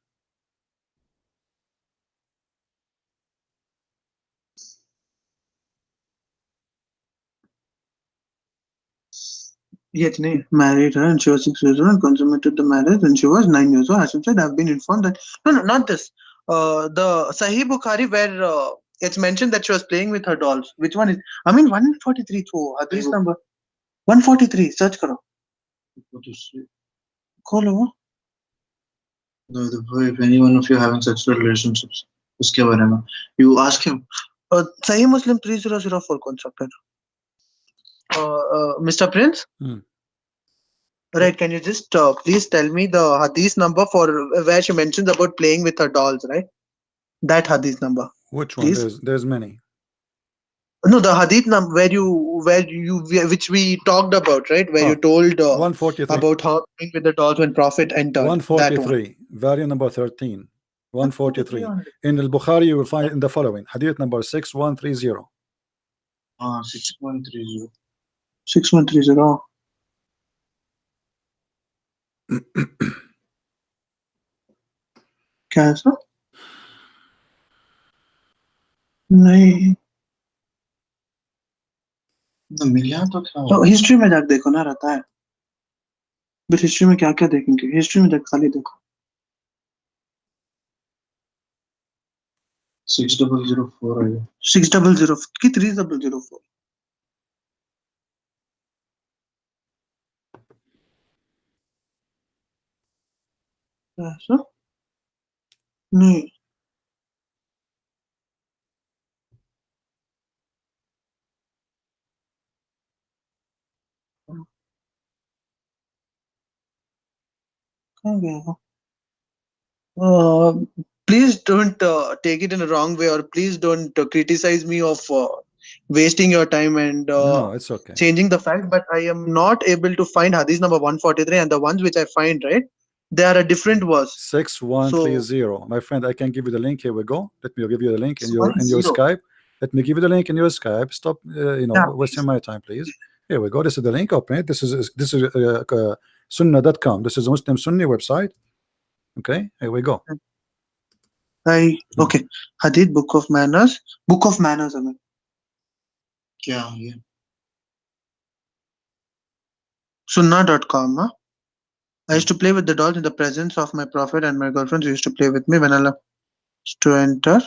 Yet, married her and she was 6 years old and consummated the marriage when she was 9 years old. Hashim said, I've been informed that. No, not this. The Sahih Bukhari, where it's mentioned that she was playing with her dolls. Which one is? I mean, 143. Hadith number 143. Search karo. Kholo. If any one of you having sexual relationships, uske bare mein. You ask him. Sahih Muslim 3004 constructed. Mr. Prince? Right, can you just please tell me the hadith number for where she mentions about playing with her dolls, right? That hadith number. Which please? one? There's many. No, the hadith number which we talked about, right? Where you told 143. about her playing with the dolls when Prophet entered. 143. Volume number 13. 143. In al-Bukhari you will find in the following. Hadith number 6130. 6130. 6130. क्या है sir? नहीं मिला तो क्या तो history में जाकर देखो ना, रहता है। बट हिस्ट्री में क्या क्या देखेंगे? हिस्ट्री में जाकर खाली देखो। 6004 है। 6004 की 3004। ऐसा? नहीं। कहाँ गया वो? Please don't take it in a wrong way, or please don't criticize me of wasting your time and No, it's okay. changing the fact, but I am not able to find hadith number 143, and the ones which I find, right, they are a different verse. 6130. My friend, I can give you the link. Here we go. Let me give you the link in your Skype. Let me give you the link in your Skype. Stop wasting my time, please. Here we go. This is the link. Open it. This is sunnah.com. This is a Muslim Sunni website. Okay, here we go. Okay. Hadith, Book of Manners. Book of Manners, I mean. क्या है? Sunnah.com. I used to play with the dolls in the presence of my prophet, and my girlfriends used to play with me when Allah used to enter.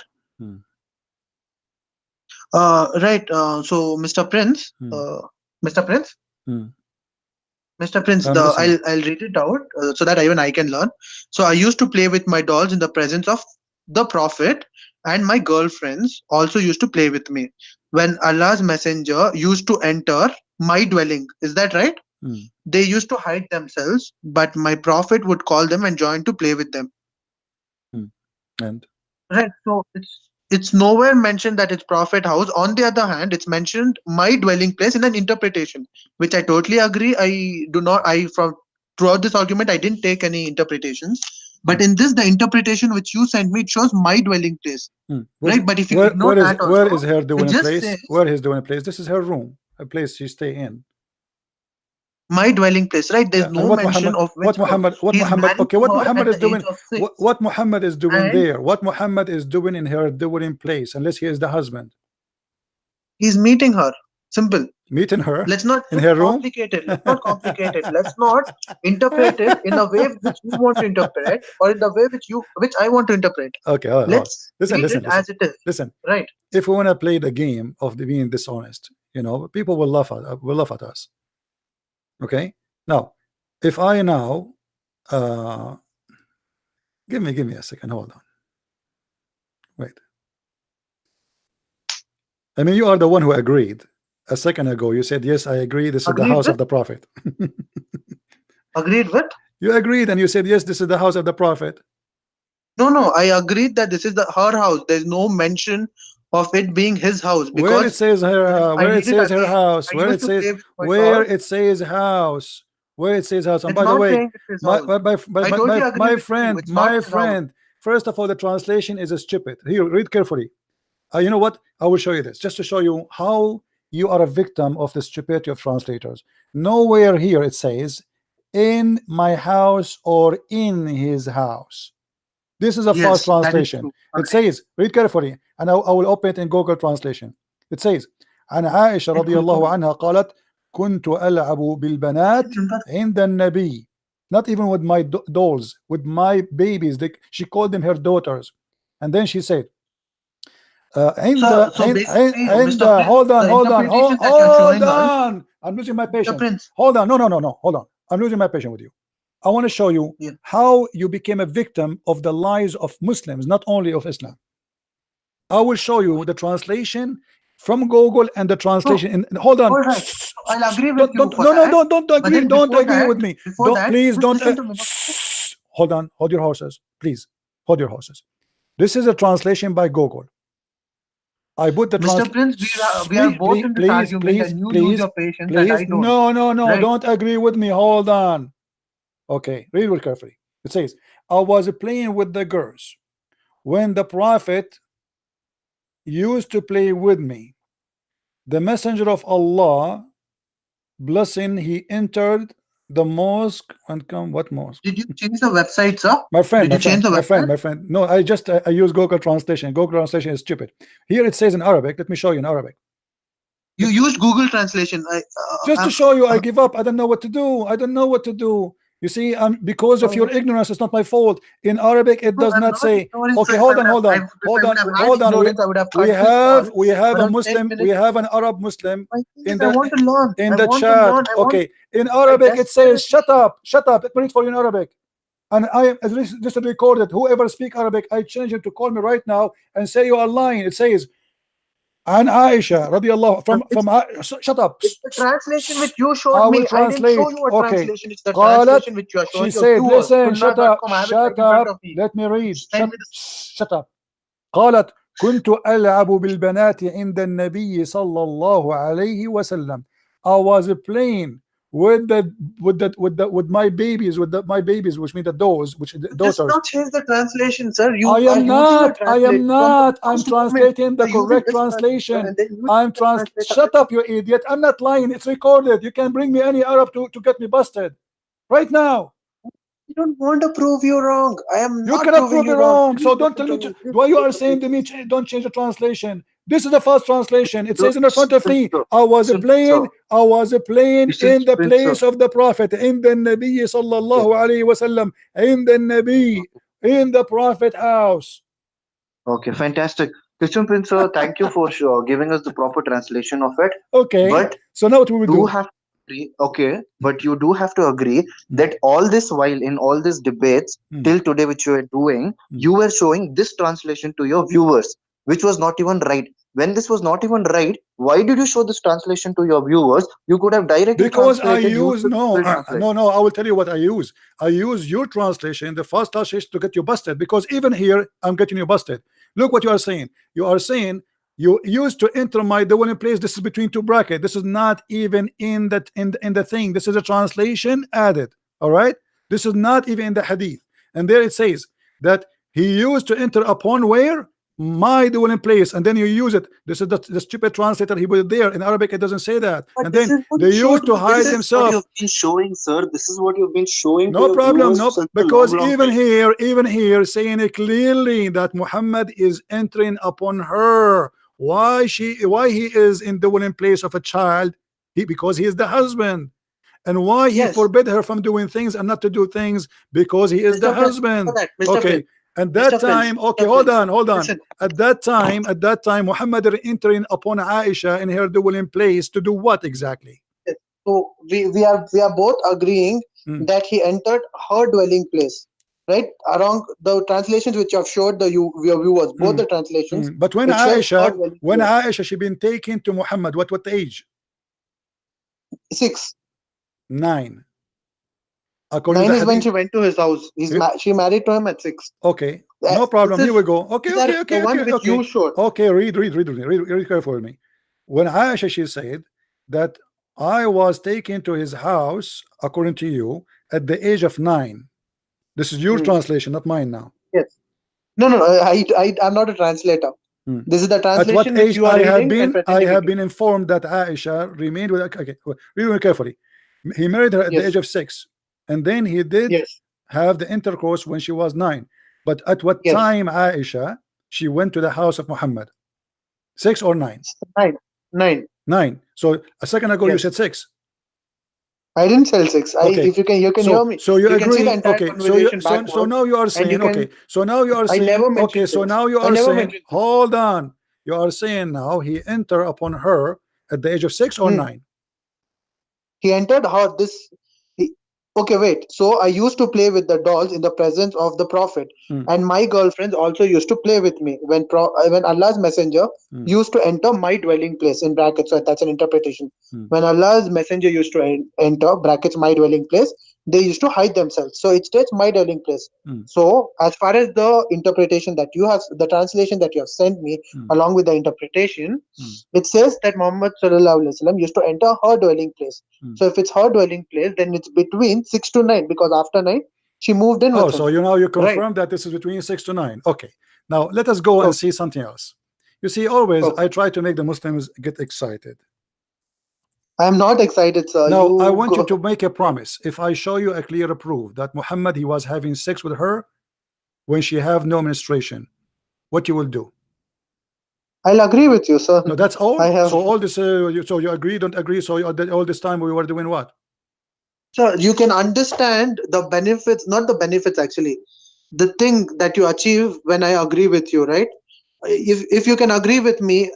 Right. So, Mr. Prince, Mr. Prince, Mr. Prince, I'll read it out so that even I can learn. So, I used to play with my dolls in the presence of the prophet, and my girlfriends also used to play with me when Allah's messenger used to enter my dwelling. Is that right? They used to hide themselves, but my prophet would call them and join to play with them. And right, so it's nowhere mentioned that it's prophet house. On the other hand, it's mentioned my dwelling place in an interpretation, which I totally agree. From throughout this argument, I didn't take any interpretations. But in this, the interpretation which you sent me, it shows my dwelling place. Right? But if you ignore that also, where is her dwelling place? says, where is dwelling place? This is her room, a place she stay in. My dwelling place, right? There's no mention of what Muhammad is doing. What Muhammad is doing there? What Muhammad is doing in her dwelling place? Unless he is the husband. He's meeting her. Simple. Meeting her. Let's not in her room. Let's not complicate it. Let's not interpret it in a way which you want to interpret, or in the way which I want to interpret. Okay. Let's listen. as it is. Listen. Right. If we want to play the game of being dishonest, people will laugh at us. Okay. Now, if I now give me a second. Hold on. Wait. I mean, you are the one who agreed. A second ago, you said, yes, I agree. This is the house of the prophet. Agreed with? You agreed and you said, yes, this is the house of the prophet. No, I agreed that this is her house. There's no mention of it being his house Where it because says her, I where it need it says her again. house, I where it used to says, play with my where dolls. it says house, where it says house. And It's by the not way, saying it's his house. I totally agree my with you. friend, It's not his house. first of all, the translation is stupid. Here, read carefully. You know what? I will show you this just to show you how you are a victim of the stupidity of translators. Nowhere here it says in my house or in his house. This is a false Yes, that is translation. true. It says, read carefully, and I will open it in Google Translation. It says, عن عائشة رضي الله عنها قالت كنت ألعب بالبنات عند النبي. Not even with my dolls, with my babies. She called them her daughters. And then she said, So basically, Mr. Prince, hold on, the hold on, interpretation that you're hold showing us, on. I'm losing my Mr. patience. Prince. Hold on, no, hold on. I'm losing my patience with you. I want to show you Yeah. how you became a victim of the lies of Muslims, not only of Islam. I will show you the translation from Google and the translation. And hold on. All right. I'll agree with you for No, that. don't But agree. then Don't before agree that, with me. Please just don't. listen to me. Hold on. Hold your horses, please. Hold your horses. This is a translation by Google. I put the Mr. Prince, we are both in this argument, and you lose your patience, and I don't. No, Right. don't agree with me. Hold on. Okay, read it carefully. It says, I was playing with the girls when the prophet used to play with me. The messenger of Allah, blessing, he entered the mosque and come. What mosque? Did you change the website, sir? My friend, Did you change the website? my friend. No, I use Google Translation. Google Translation is stupid. Here it says in Arabic. Let me show you in Arabic. You used Google Translation. Just to show you, I give up. I don't know what to do. I don't know what to do. You see, because of your ignorance, it's not my fault. In Arabic, it does not say. Okay, hold on. We have a Muslim. We have an Arab Muslim in I want to learn. in the chat. Okay, in Arabic it says, "Shut up, shut up." Let me read for you in Arabic. And I just recorded. Whoever speak Arabic, I change him to call me right now and say you are lying. It says, "An Aisha radiallahu from shut up." It's the translation which you showed I will me. translate. I didn't show you a Okay. translation. It's the translation which you are showing. She said, "Listen, shut up, shut up." Let me read. Shut up. قالت كنت ألعب بالبنات عند النبي صلى الله عليه وسلم. I was playing with my babies, which mean the daughters, Just not change the translation, sir. I am not. I'm translating the correct translation. Shut up, you idiot. I'm not lying. It's recorded. You can bring me any Arab to get me busted right now. You don't want to prove you wrong. I am You not cannot prove me wrong. So don't tell me why you are saying to me don't change the translation. This is the first translation. It says in the front of me, I was playing in the place of the Prophet, in the Nabi sallallahu alayhi wasallam, in the Nabi, in the Prophet house. Okay, fantastic. Christian Prince, sir, thank you for giving us the proper translation of it. Okay. But so now what we do? Okay, but you do have to agree that all this while in all these debates till today which you are doing, you were showing this translation to your viewers, which was not even right. When this was not even right, why did you show this translation to your viewers? You could have directly because I translated. use no. I will tell you what I use. I use your translation, the first translation, to get you busted. Because even here, I'm getting you busted. Look what you are saying. You are saying you used to enter my dwelling place. This is between two brackets. This is not even in that in the thing. This is a translation added. All right. This is not even in the hadith. And there it says that he used to enter upon where my dwelling place, and then you use it. This is the stupid translator. He put it there. In Arabic, it doesn't say that. But and then they used to hide themselves. You've been showing, sir. This is what you've been showing. No problem. No, because even here, saying it clearly that Muhammad is entering upon her. Why he is in the dwelling place of a child? Because he is the husband. And why he forbid her from doing things and not to do things? Because he is the husband. Okay. And that time, okay, hold on. Listen. At that time, Muhammad entering upon Aisha in her dwelling place to do what exactly? So we are both agreeing that he entered her dwelling place, right? Around the translations which have showed your viewers, both the translations. But when Aisha she been taken to Muhammad, what age? 6. 9. 9 is when she went to his house. She married to him at 6. Okay. No problem. This Here is we go. Okay, these are okay, the okay, one okay, which okay. you showed. Okay, read carefully with me. When Aisha, she said that I was taken to his house, according to you, at the age of 9. This is your Hmm. translation, not mine now. Yes. No, I'm not a translator. Hmm. This is the At translation what which age you are I have reading and been presenting it. informed that Aisha remained with, okay, read it carefully. He married her at the Yes. age of 6, and then he did Yes. have the intercourse when she was 9. But at what Yes. time Aisha she went to the house of Muhammad? 6 or 9? 9. 9. 9. So a second ago you Yes. said 6. I didn't sell 6. Okay. You can hear me. So you You can see the agree? entire Okay. conversation So backwards, now you are and you saying, can. okay. So now you are I saying, never okay. mentioned So 6. now you I are never saying, mentioned 6. hold on. You are saying now he entered upon her at the age of 6 or Hmm. 9? He entered her this. He, okay, wait. So I used to play with the dolls in the presence of the Prophet, Hmm. and my girlfriends also used to play with me when Allah's messenger Hmm. used to enter my dwelling place in brackets. So that's an interpretation. Hmm. When Allah's messenger used to enter brackets my dwelling place, they used to hide themselves. So it states my dwelling place. Hmm. So as far as the interpretation that you have, the translation that you have sent me Hmm. along with the interpretation, Hmm. it says that Muhammad sallallahu alaihi wasallam used to enter her dwelling place. Hmm. So if it's her dwelling place, then it's between 6 to 9, because after 9 she moved in Oh, with him. so you now you Right. confirm that this is between 6 to 9. Okay. Now let us go and Okay. see something else. You see, always Okay. I try to make the Muslims get excited. I'm not excited, sir. Now I You want you go. to make a promise. If I show you a clear proof that Muhammad he was having sex with her when she have no menstruation, what you will do? I'll agree with you, sir. No, that's all. I have. So all this, so you agree, don't agree. So all this time we were doing what? Sir, you can understand the benefits, not the benefits actually. The thing that you achieve when I agree with you, right? If you can agree with me,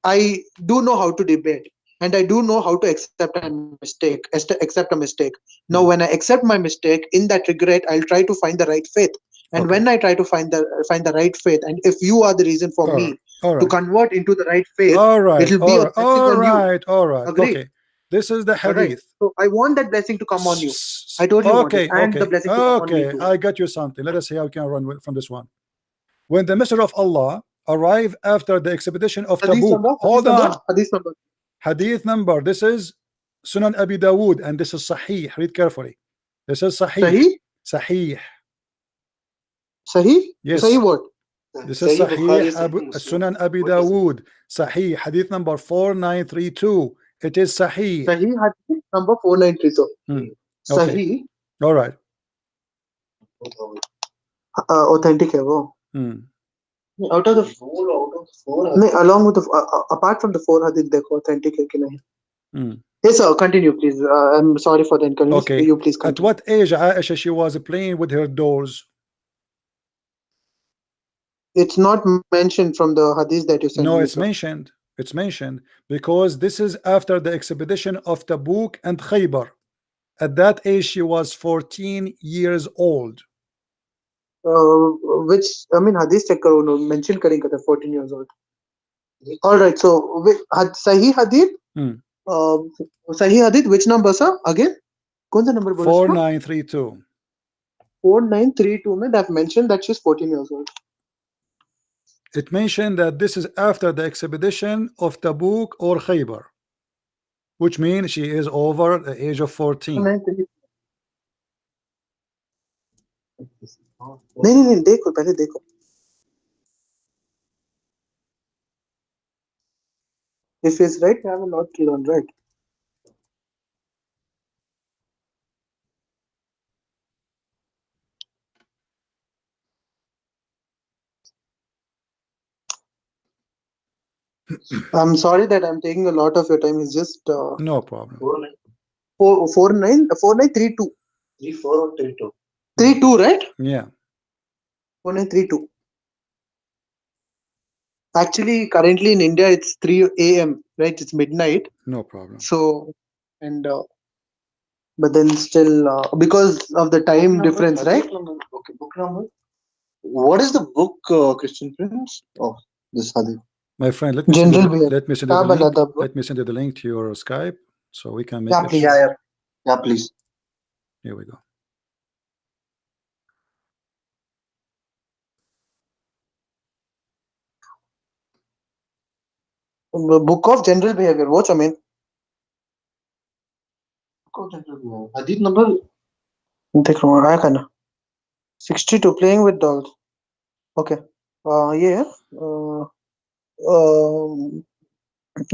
I do know how to debate, and I do know how to accept a mistake. Accept a mistake. Now, when I accept my mistake, in that regret, I'll try to find the right faith. And Okay. when I try to find the right faith, and if you are the reason for All right. me All to right. convert into the right faith, All right. it'll All be a right. blessing All on you. right. All right. Agreed. Okay. This is the All right. hadith. So I want that blessing to come on you. I told you want it, Okay. and the Okay. blessing to come on me Okay. too. I got you something. Let us see how we can run from this one. When the Messenger of Allah arrived after the expedition of Hadith Tabuk. number. Hold on. Hadith number. Hadith number. This is Sunan Abi Dawood, and this is Sahih. Read carefully. This is Sahih. Sahih. Sahih. Sahih. Yes. Sahih what? This is Sahih Sahih Sunan Abi Dawood. Sahih. Hadith number 4932. It is Sahih. Sahih hadith number 4932. Okay. Sahih. All right. Authentic है वो. Out of the four नहीं, along with the apart from the 4 hadith देखो authentic है कि नहीं. Yes sir, continue please. I'm sorry for the inconvenience. Okay. You please continue. At what age Aisha she was playing with her dolls? It's not mentioned from the hadith that you sent No, me, it's sir. mentioned. It's mentioned because this is after the expedition of Tabuk and Khaybar. At that age she was 14 years old. Which I mean hadith check करो, no mention करेंगे था 14 years old. All right, so Sahih hadith. Sahih hadith, which number sir? Again, कौन सा number बोला? 4932. 4932 में that mentioned that she's 14 years old. It mentioned that this is after the expedition of Tabuk or Khaybar, which means she is over the age of 14. नहीं देखो पहले देखो. If it's right, I have a lot to learn, right? I'm sorry that I'm taking a lot of your time. It's just no problem. 4932. 34 or 32? 32, right? Yeah. 4932. Actually, currently in India, it's 3 a.m. right? It's midnight. No problem. So, and but then still because of the time difference, right? Okay, book number. What is the book, Christian Prince? Oh, this hadith. My friend, let me send you the link. Adab. Let me send you the link to your Skype so we can make Yeah, it. please. Yeah, please. Here we go. Book of General Behavior. Watch, I mean. hadith number देख रहा हूँ आया करना 62 playing with dolls. Okay. Yeah.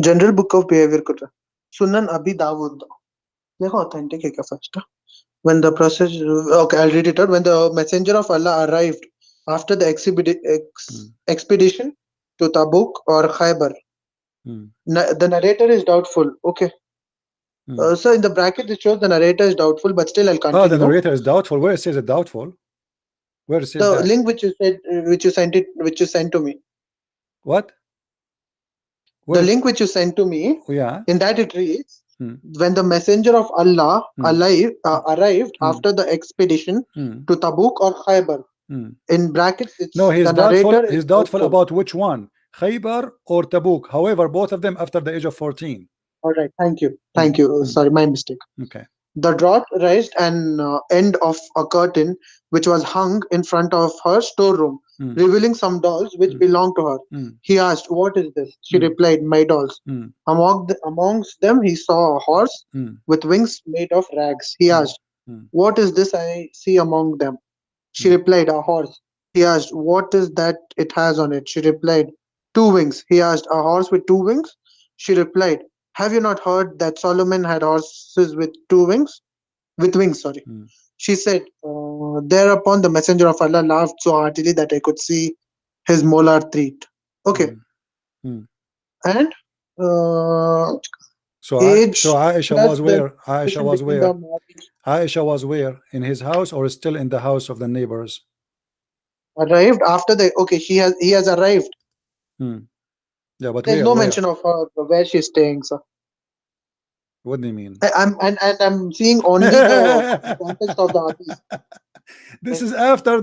General Book of Behavior कर रहा Sunan Abi Dawud. देखो authentic है क्या first? When the process, okay, I'll read it out. When the messenger of Allah arrived after the expedition to Tabuk or Khaybar, the narrator is doubtful. Okay. So in the bracket it shows the narrator is doubtful, but still I'll continue. Oh, the narrator is doubtful. Where it says it doubtful? Where it says The that? link which you said, which you sent to me. What? The link which you sent to me. Yeah. In that it reads, when the messenger of Allah arrived after the expedition to Tabuk or Khaybar. In brackets, it's no, he's the doubtful. narrator He's is doubtful about which one, Khaybar or Tabuk. However, both of them after the age of 14. All right, thank you. Thank you. Sorry, my mistake. Okay. The drought raised an end of a curtain which was hung in front of her storeroom, revealing some dolls which belonged to her. He asked, "What is this?" She replied, "My dolls." Amongst them, he saw a horse with wings made of rags. He asked, "What is this I see among them?" She replied, "A horse." He asked, "What is that it has on it?" She replied, "Two wings." He asked, "A horse with two wings?" She replied, "Have you not heard that Solomon had horses with two wings?" With wings, sorry. She said, thereupon the messenger of Allah laughed so heartily that I could see his molar teeth. Okay. And so Aisha was where? Aisha was where? In his house or still in the house of the neighbors? Arrived after the he has arrived. Yeah, but there's no mention of her where she's staying, sir. What do you mean? I'm seeing only the context of the hadith. This is after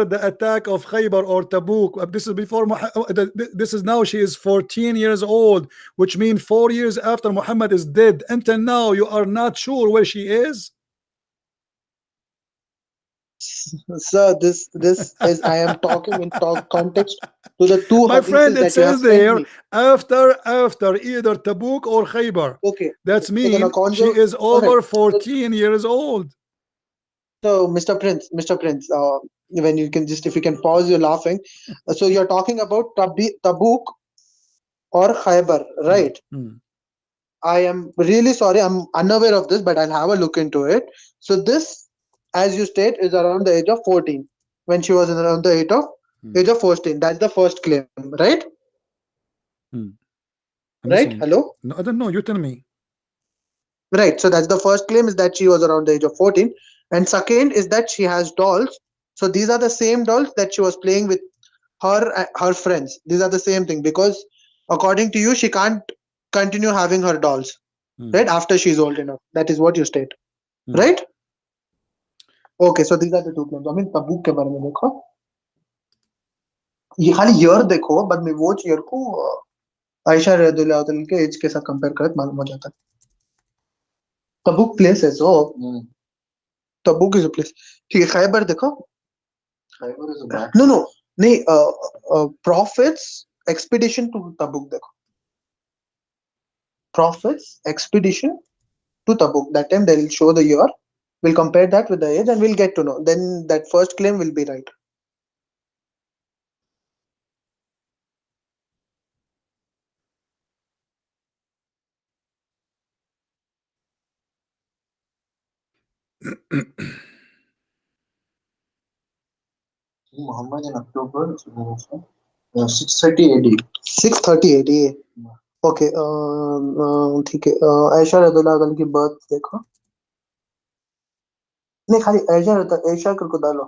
the attack of Khaybar or Tabuk. This is before this is now she is 14 years old, which means 4 years after Muhammad is dead. Until now, you are not sure where she is. Sir, this is I am talking in context to the two. My friend, it says there after either Tabuk or Khaybar. Okay, that's mean she is over 14 years old. So, Mr. Prince, when you can just, if you can pause, you're laughing. So you're talking about Tabuk or Khaybar, right? I am really sorry, I'm unaware of this, but I'll have a look into it. So this, as you state, is around the age of 14, when she was around the age of 14. That's the first claim, right? Right? Hello? No, I don't know. You tell me. Right. So that's the first claim, is that she was around the age of 14. And second is that she has dolls. So these are the same dolls that she was playing with her friends. These are the same thing, because according to you, she can't continue having her dolls, right? After she's old enough. That is what you state, right? Okay, so these are the two claims. I mean, Tabuk के बारे में देखो. ये खाली year देखो, but मैं वो year को आयशा रज़ियल्लाहु अन्हा के एज के साथ कंपेयर करके मालूम हो जाता है. Tabuk place है so. Tabuk is a place. ठीक है, Khaybar देखो. Khaybar is a back. No. नहीं, Prophet's expedition to Tabuk देखो. Prophet's expedition to Tabuk. That time they'll show the year. We'll compare that with the age and we'll get to know. Then that first claim will be right. Muhammad in October 630 AD. 630 AD. Okay. ठीक है. आयशा रज़ियल्लाहु अन्हा की birth देखो. नहीं खाली आयशा करके डालो.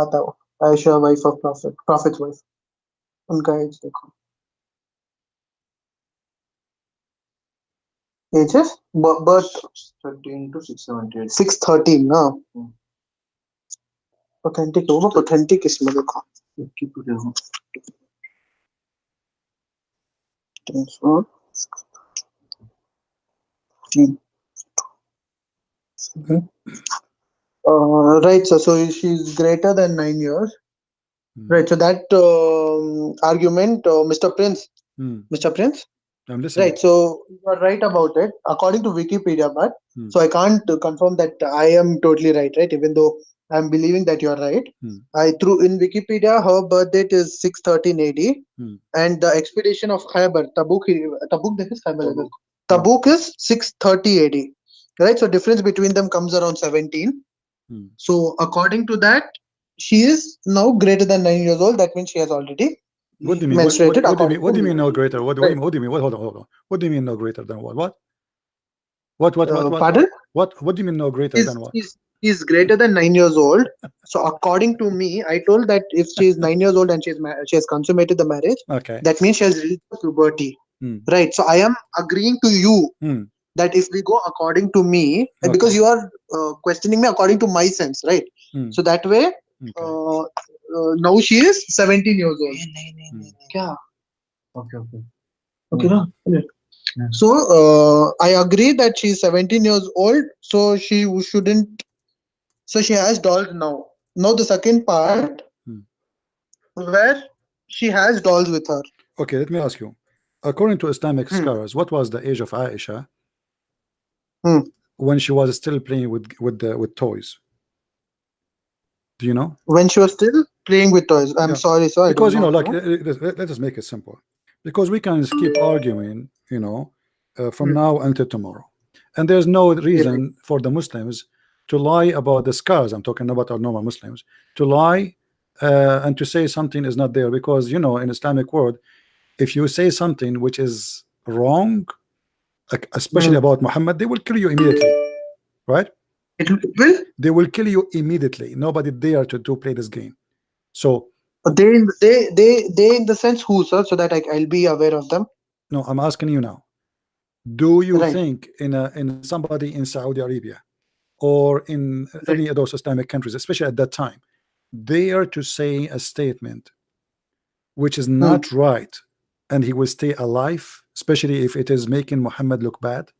आता हो. Aisha, wife of Prophet's wife. उनका एज देखो. Ages? Birth 13 to 678. 613 ना. Authentic होगा. Authentic इसमें देखो. Right, so she's greater than 9 years. Right, so that argument, Mr. Prince, Mr. Prince. I'm listening. Right, so you are right about it according to Wikipedia, but so I can't confirm that I am totally right, right? Even though I'm believing that you are right. I threw in Wikipedia, her birth date is 613 AD, and the expedition of Khyber, Tabuk is Khyber. Tabuk is 630 AD, right? So difference between them comes around 17. So according to that, she is now greater than 9 years old. That means she has already What do you mean? menstruated. What do you mean no greater? What do Right. you mean? Hold on. What do you mean no greater than what? Pardon? What do you mean no greater than what? He's greater than 9 years old. So according to me, I told that if she is 9 years old and she has consummated the marriage, Okay. that means she has reached puberty. Right. So I am agreeing to you that if we go according to me, and because you are questioning me according to my sense, right? So that way, now she is 17 years old. Yeah. Okay. No? So I agree that she's 17 years old, so she shouldn't. So she has dolls now. Now the second part, where she has dolls with her. Okay, let me ask you. According to Islamic scholars, what was the age of Aisha when she was still playing with toys? Do you know? When she was still playing with toys. I'm sorry, sir. Because let us make it simple. Because we can keep arguing, from now until tomorrow, and there's no reason for the Muslims to lie about the scars. I'm talking about our normal Muslims to lie and to say something is not there, because in Islamic world, if you say something which is wrong, like especially about Muhammad, they will kill you immediately, right? It will. They will kill you immediately. Nobody dare to play this game. So they in the sense who, sir, so that I'll be aware of them. No, I'm asking you now. Do you think in somebody in Saudi Arabia or in any of those Islamic countries, especially at that time, dare to say a statement which is not right, and he will stay alive, especially if it is making Muhammad look bad?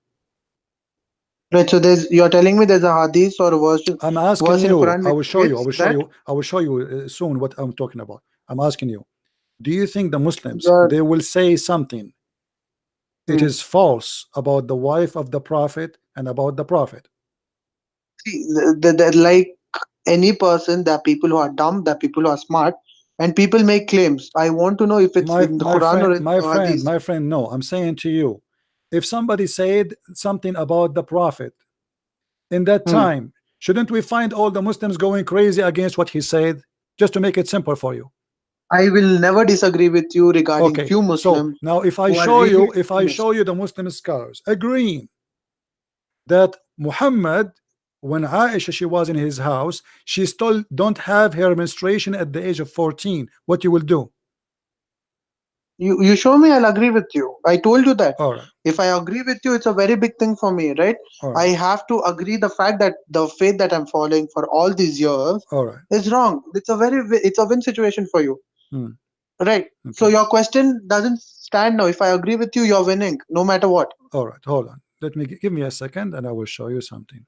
Right. So you're telling me there's a hadith or a verse. I'm asking you. Quran I will show you. I will show you soon what I'm talking about. I'm asking you. Do you think the Muslims they will say something it is false about the wife of the Prophet and about the Prophet? See, like any person, there are people who are dumb, there are people who are smart, and people make claims. I want to know if it's in the Quran or in the Hadith. My friend, no. I'm saying to you, if somebody said something about the Prophet in that time, shouldn't we find all the Muslims going crazy against what he said? Just to make it simple for you. I will never disagree with you regarding few Muslims. So now if I show you the Muslim scholars agreeing that Muhammad, when Aisha she was in his house, she still don't have her menstruation at the age of 14, what you will do? You show me, I'll agree with you. I told you that. All right. If I agree with you, it's a very big thing for me, right? I have to agree the fact that the faith that I'm following for all these years is wrong. It's a win situation for you. Right. Okay. So your question doesn't stand now. If I agree with you, you're winning, no matter what. All right, hold on. Let me give me a second, and I will show you something.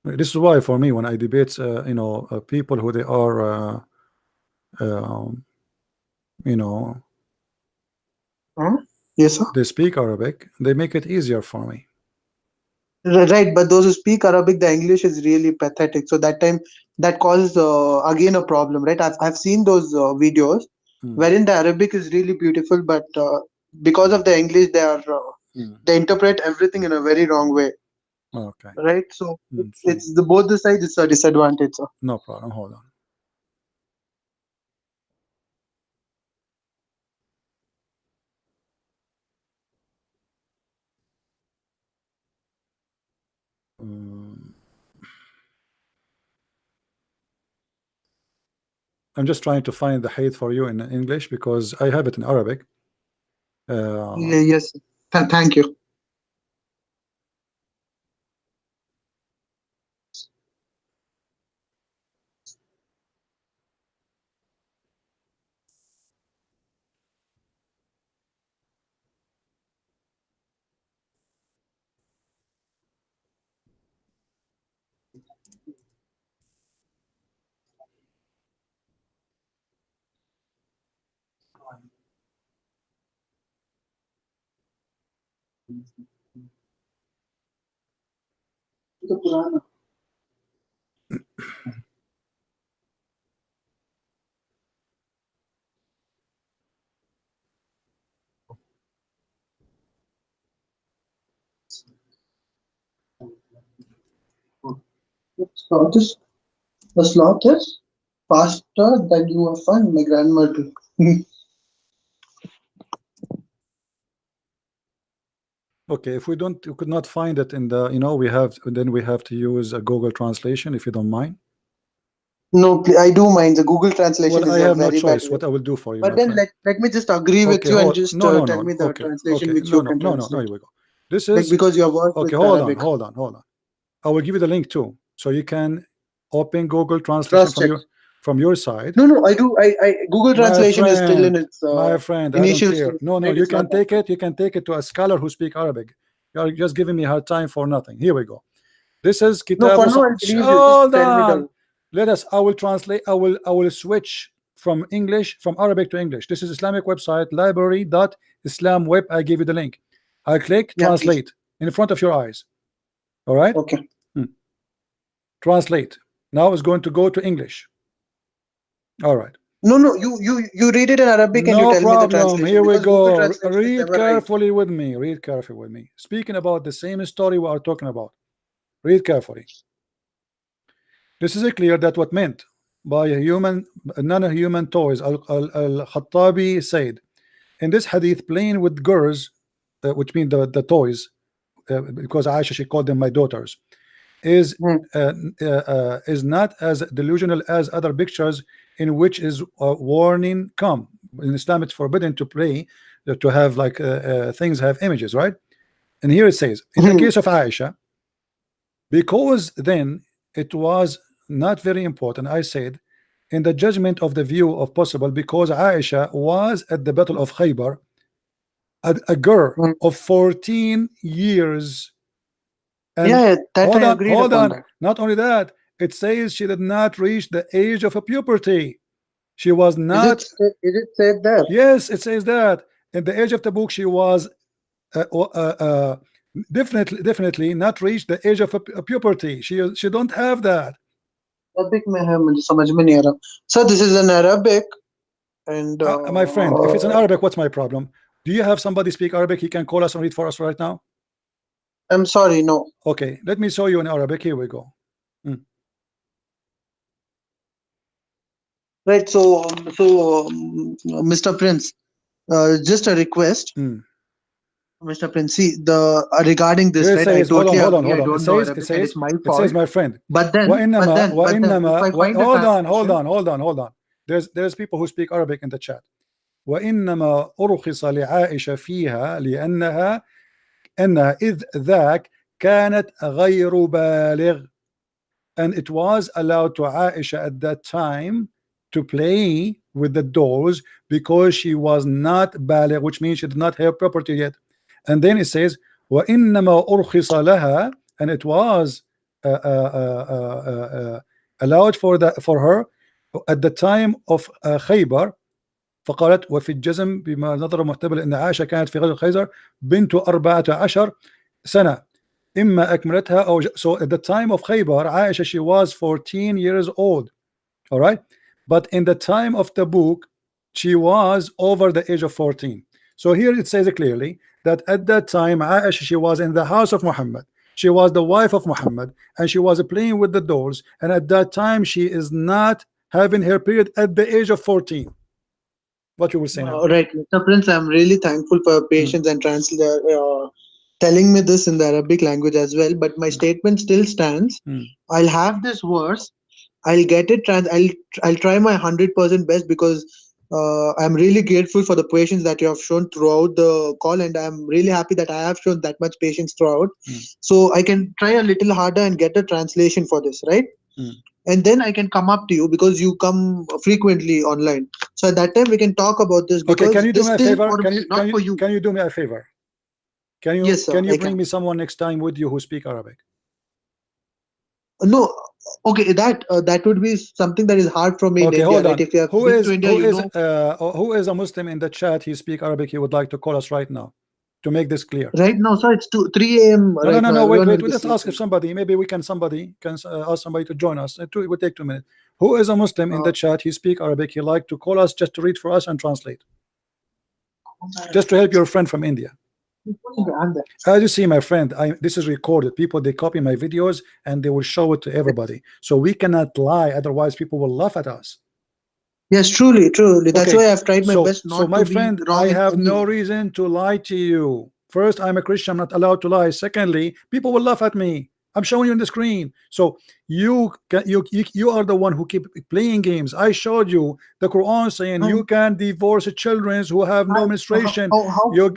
This is why, for me, when I debate, people who they are, yes, sir. They speak Arabic, they make it easier for me. Right, but those who speak Arabic, the English is really pathetic. So that time, that causes again a problem, right? I've seen those videos wherein the Arabic is really beautiful, but because of the English, they interpret everything in a very wrong way. Okay. Right. So it's both the sides. It's a disadvantage, sir. No problem. Hold on. I'm just trying to find the hadith for you in English because I have it in Arabic. Yes. Thank you. The sloth is faster than you have found my grandmother. Okay, if we could not find it in the, we have to use a Google translation, if you don't mind. No, I do mind. The Google translation Well, is I a have no very bad choice. way. What I will do for you, But my then friend. let me just agree with Okay, you and hold. just No, tell me the okay, translation okay, which you can no. translate. Here we go. This Like is because your work with okay. Hold Arabic. on. I will give you the link too, so you can open Google translation Cross check. from your side. No, I do. I Google translation is still in its My friend, I don't initial care. stage. No, Right? you It's can not that take bad. it. You can take it to a scholar who speak Arabic. You are just giving me hard time for nothing. Here we go. This is No, Kitab. for now I'll believe you. Just Hold tell me on. the. I will translate. I will switch from Arabic to English. This is Islamic website, library.islamweb. I give you the link. I click Yeah, please. translate in front of your eyes. All right. Okay. Translate. Now it's going to go to English. All right. No, you read it in Arabic and you No tell me the problem. translation. Here we Because Google go. translation is Read never right. carefully with me. Read carefully with me. Speaking about the same story we are talking about. Read carefully. This is clear that what meant by non-human toys. Al-Khattabi said in this hadith, playing with girls, which mean the toys, because Aisha, she called them my daughters, is not as delusional as other pictures in which is warning come. In Islam it's forbidden to play, to have like things have images, right? And here it says in the case of Aisha, because then it was not very important, I said, in the judgment of the view of possible, because Aisha was at the battle of Khaybar, a girl of 14 years. And yeah, that I agreed hold upon on. Not only that, it says she did not reach the age of a puberty. She was not. Is it said there? Yes, it says that in the age of the book she was definitely not reached the age of a puberty. She don't have that. Arabic में है मुझे समझ में नहीं आ रहा. So this is in Arabic and my friend, if it's in Arabic, what's my problem? Do you have somebody speak Arabic? He can call us and read for us right now. I'm sorry, no. Okay, let me show you in Arabic. Here we go. Right. So Mr. Prince, just a request. Mr. Prince, see regarding this, Here it right? says, I totally hold on. agree. I don't know It Arabic, and says, it's my fault. it says, my friend. But then, if I find hold on. There's people who speak Arabic in the chat. وإنما أرخص لعائشة فيها لأنها إذ ذاك كانت غير بالغ, and it was allowed to Aisha at that time to play with the dolls because she was not baligh, which means she did not have property yet. And then it says وإنما أرخص لها, and it was allowed for her at the time of Khaybar. فقالت وفي الجزم بما نظر محتمل أن عائشة كانت في غزوة خيبر بنت 14 سنة إما أكملتها أو so at the time of Khaybar, Aisha, she was 14 years old. All right, but in the time of the book she was over the age of 14. So here it says clearly that at that time Aisha, she was in the house of Muhammad, she was the wife of Muhammad, and she was playing with the dolls, and at that time she is not having her period at the age of 14. What you will say now? Right, Mr. Prince, I'm really thankful for your patience and telling me this in the Arabic language as well. But my statement still stands. I'll have this verse. I'll get it. I'll try my 100% best because I'm really grateful for the patience that you have shown throughout the call, and I'm really happy that I have shown that much patience throughout. So I can try a little harder and get a translation for this, right? And then I can come up to you because you come frequently online. So at that time we can talk about this. Okay, can you do this me a favor? you. Can you do me a favor? Can you Yes, sir, can you bring me someone next time with you who speak Arabic? No, okay, that would be something that is hard for me in Okay, India, hold right? on. If you have been to India, you know. Who is a Muslim in the chat? He speak Arabic. He would like to call us right now to make this clear. Right now, sir, it's 3 a.m. No, no, right no, now. no. Wait, Everyone wait. will We be just ask if sleeping. somebody. Maybe we can. Somebody can ask somebody to join us. It will take 2 minutes. Who is a Muslim in Uh, the chat? He speak Arabic. He like to call us just to read for us and translate, just to help your friend from India. As you see, my friend, this is recorded. People, they copy my videos and they will show it to everybody. So we cannot lie, otherwise people will laugh at us. Yes, truly, truly. That's Okay, why I've tried my best so not my to be friend, wrong I in have any no way. reason to lie to you. First, I'm a Christian, I'm not allowed to lie. Secondly, people will laugh at me. I'm showing you on the screen. So you are the one who keep playing games. I showed you the Quran saying Um, you can divorce children who have no how, menstruation. how, You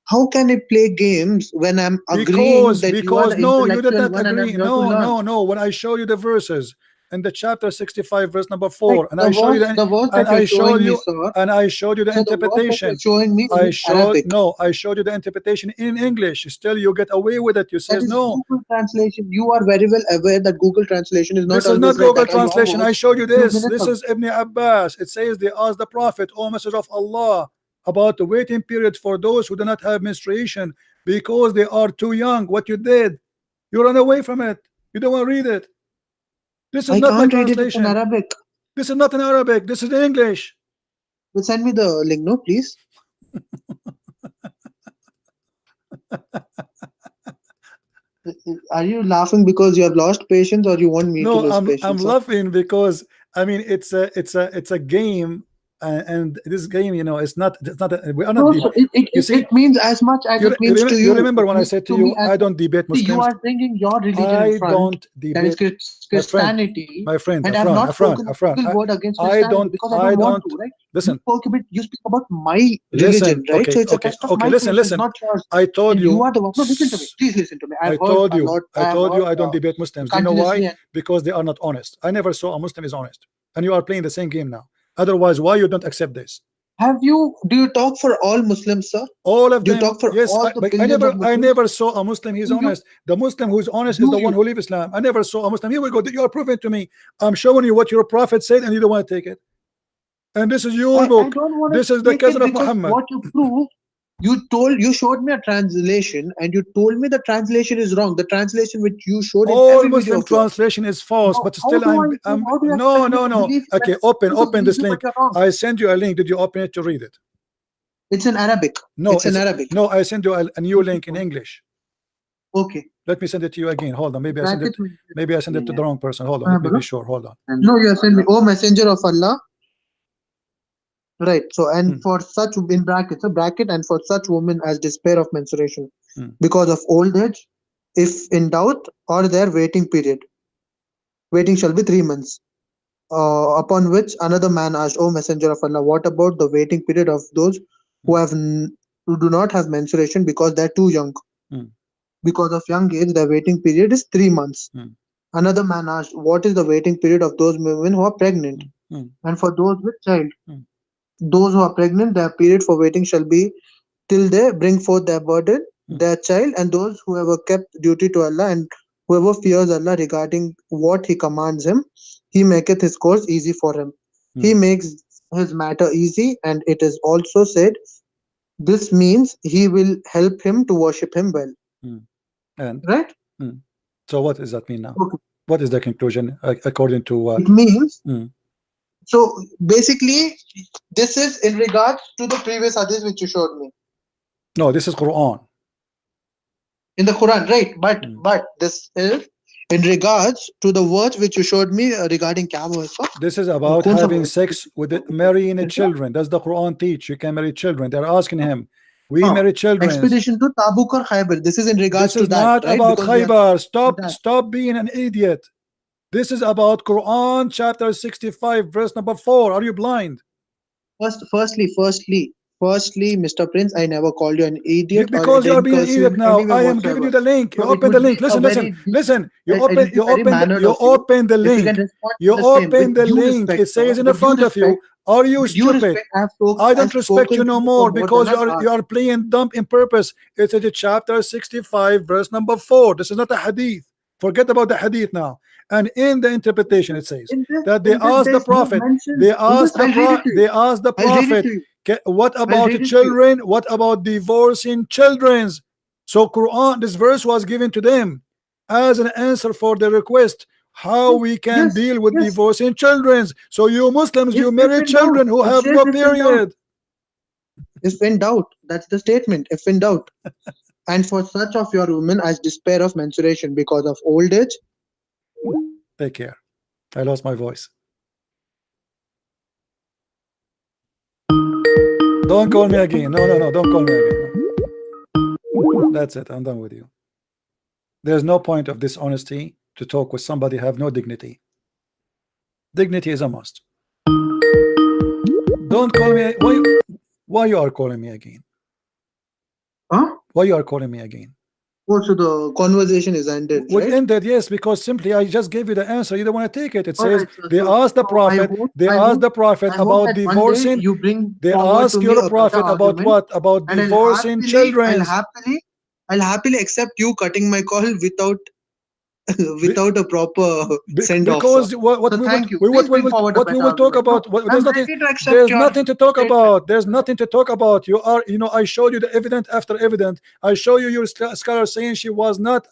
how can I play games when I'm agreeing that you are because the no, you did intellectual not one and I'm agree. here to No, learn? no, no. When I show you the verses in the chapter 65 verse number Like 4, and I show you the verse and that you're I showed showing me, you sir. the So the verse that you're interpretation. showing me is I in showed Arabic. no, I showed you the interpretation in English. Still you get away with it. You That says is no. Google translation. You are very well aware that Google translation is not This is not always right. Google That are your translation. I words showed you few this. minutes This ago. is Ibn Abbas. It says they asked the Prophet, O Messenger of Allah, about the waiting period for those who do not have menstruation because they are too young. What you did, you run away from it. You don't want to read it. This is I not my can't read it. It's in translation. Arabic. This is not in Arabic. This is in English. Well, send me the link, no, please. Are you laughing because you have lost patience, or you want me to No, lose I'm patience, sir? laughing because I mean it's a game, and this game, you know, it's not we are not No, deep. so You see, it means as much as it means to you you. remember It when I means said to to me you, as I don't debate see, you Muslims. are bringing your religion in I front, don't that is debate, my friend, Christianity, my friend, and I have Afran, not Afran, spoken a Afran. single word against I Christianity don't, because I don't want to, right? listen, You speak about my religion, listen. right? So Okay, it's a test of my listen, patience, listen. not yours. I told And you you. are the one. No, listen to me. Please listen to me. I told you. I I have told you heard I don't debate Muslims. Do you know why? continuously. And Because they are not honest. I never saw a Muslim is honest, and you are playing the same game now. Otherwise, why you don't accept this? do you talk for all Muslims, sir? All of Do you them, talk for yes. all the But billions of I Muslims? never saw a Muslim. He's Do you? honest. The Muslim who is honest is Do the one you? who leave Islam. I never saw a Muslim. Here we go. You are proving to me. I'm showing you what your prophet said, and you don't want to take it. And this is your I book. don't want This is to the take it cousin of because Muhammad. what you prove, you showed me a translation and you told me the translation is wrong. The translation which you showed in All every video Muslim of yours. translation is false, but still I'm How do you no, expect me no, to no. believe you Okay, to open believe this you, but link. you're wrong? I send you a link. Did you open it to read it? It's in Arabic. No, It's in Arabic. no. I send you a new link in English. Okay. Let me send it to you again. Hold on. Maybe I send it. Bracket Maybe I send it to the wrong person. Hold on. Let me bolo. be sure. Hold on. No, you have sent me. Oh, messenger of Allah. Right. So, and for such in brackets, a bracket, and for such women as despair of menstruation because of old age, if in doubt, or their waiting period. Waiting shall be 3 months. Upon which another man asked, O Messenger of Allah, what about the waiting period of those who who do not have menstruation because they're too young? Because of young age, the waiting period is 3 months. Another man asked, what is the waiting period of those women who are pregnant? And for those with child, those who are pregnant, their period for waiting shall be till they bring forth their burden, their child, and those who have kept duty to Allah, and whoever fears Allah regarding what He commands him, He maketh his course easy for him. He makes his matter easy, and it is also said, this means He will help him to worship Him well. And right? So what does that mean now? Okay. What is the conclusion according to? It means so basically, this is in regards to the previous hadith which you showed me. No, this is Quran. In the Quran, right? But this is in regards to the words which you showed me regarding Kaaba. This is about having sex with marrying children. Does the Quran teach you can marry children? They're asking him. We marry children. Expedition to Tabuk or Khaybar. This is in regards to that. This is not right? about Because Khaybar. Stop being an idiot. This is about Quran chapter 65 verse number 4. Are you blind? Firstly, Mr. Prince, I never called you an idiot. Because you are being an idiot now. I am giving you the link. You open the link. Listen. You open the link. You open the link. It says in the front of you. Are you stupid? I don't respect you no more because you are playing dumb in purpose. It's a chapter 65 verse number 4. This is not a hadith. Forget about the hadith now. And in the interpretation it says that they in this asked the there's no prophet, mention. they In asked this, I'll read it to you. they asked the I'll read it prophet, to you. what I'll about read it to you. children? What about divorcing children? So Quran, this verse was given to them as an answer for the request how we can Yes, deal with yes. divorcing children. So you Muslims, you If marry in children doubt, who it have says no if in doubt. period. If in doubt, that's the statement. If in doubt. And for such of your women as despair of menstruation because of old age. Take care. I lost my voice. Don't call me again. No, no, no, don't call me again. That's it. I'm done with you. There's no point of dishonesty to talk with somebody who have no dignity. Dignity is a must. Don't call me. Why you are calling me again? Huh? Why you are calling me again? Oh, so the conversation is ended, What right? ended? Yes, because simply I just gave you the answer. You don't want to take it. It All says right, sir. they asked the So I prophet. hope, They I asked hope, the prophet I hope about that one day divorcing. you bring They forward ask to me your a better prophet about argument, what? About and divorcing children. I'll happily accept you cutting my call without without a proper send off, sir. Because what So we thank you. will Please bring forward a what we better will talk argument. No, about. There's I'm nothing. ready to accept There's your nothing to talk statement. about. There's nothing to talk about. You are, I showed you the evidence after evidence. I show you your scholar saying she was not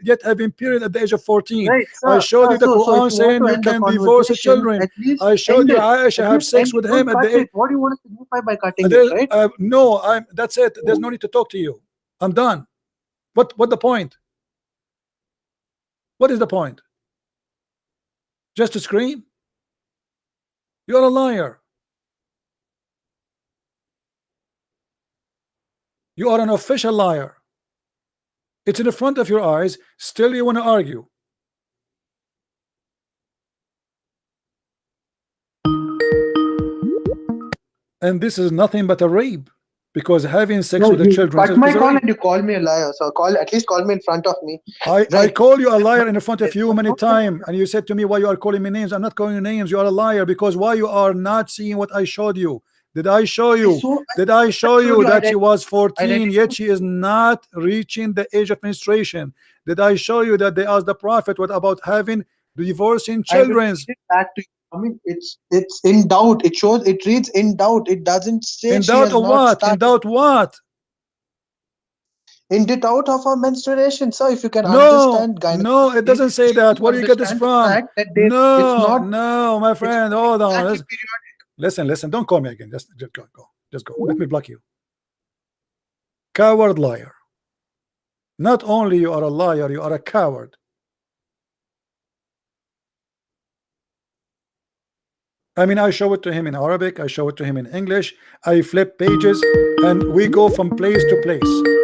yet having period at the age of 14. Right, I sir. showed you the So if Quran you want saying to you end the can divorce the conversation, children. at least I showed end you it. Aisha At have least sex end it. with Don't him at cut the it. What do you want to signify by cutting there, it, right? no, that's it. There's no need to talk to you. I'm done. What the point? What is the point? Just to scream? You're a liar. You are an official liar. It's in the front of your eyes. Still you want to argue. And this is nothing but a rape, because having sex No, with the you children cut my is a call rape. and you call me a liar. So at least call me in front of me. I Right. call you a liar in front of you many times, and you said to me, why you are calling me names? I'm not calling you names. You are a liar because why you are not seeing what I showed you? Did I show you? Did I show you that she was 14 yet she is not reaching the age of menstruation? Did I show you that they asked the prophet what about having divorcing children? Back to you. I mean, it's in doubt. It shows. It reads in doubt. It doesn't say In she doubt has of not what? started. In doubt what? In doubt of her menstruation, sir. If you can No, understand, no, it doesn't say that. Where do you get this from? No, No, my friend. Hold on. Listen, don't call me again. Just go. Just go. Let me block you. Coward liar. Not only you are a liar, you are a coward. I mean, I show it to him in Arabic, I show it to him in English, I flip pages, and we go from place to place.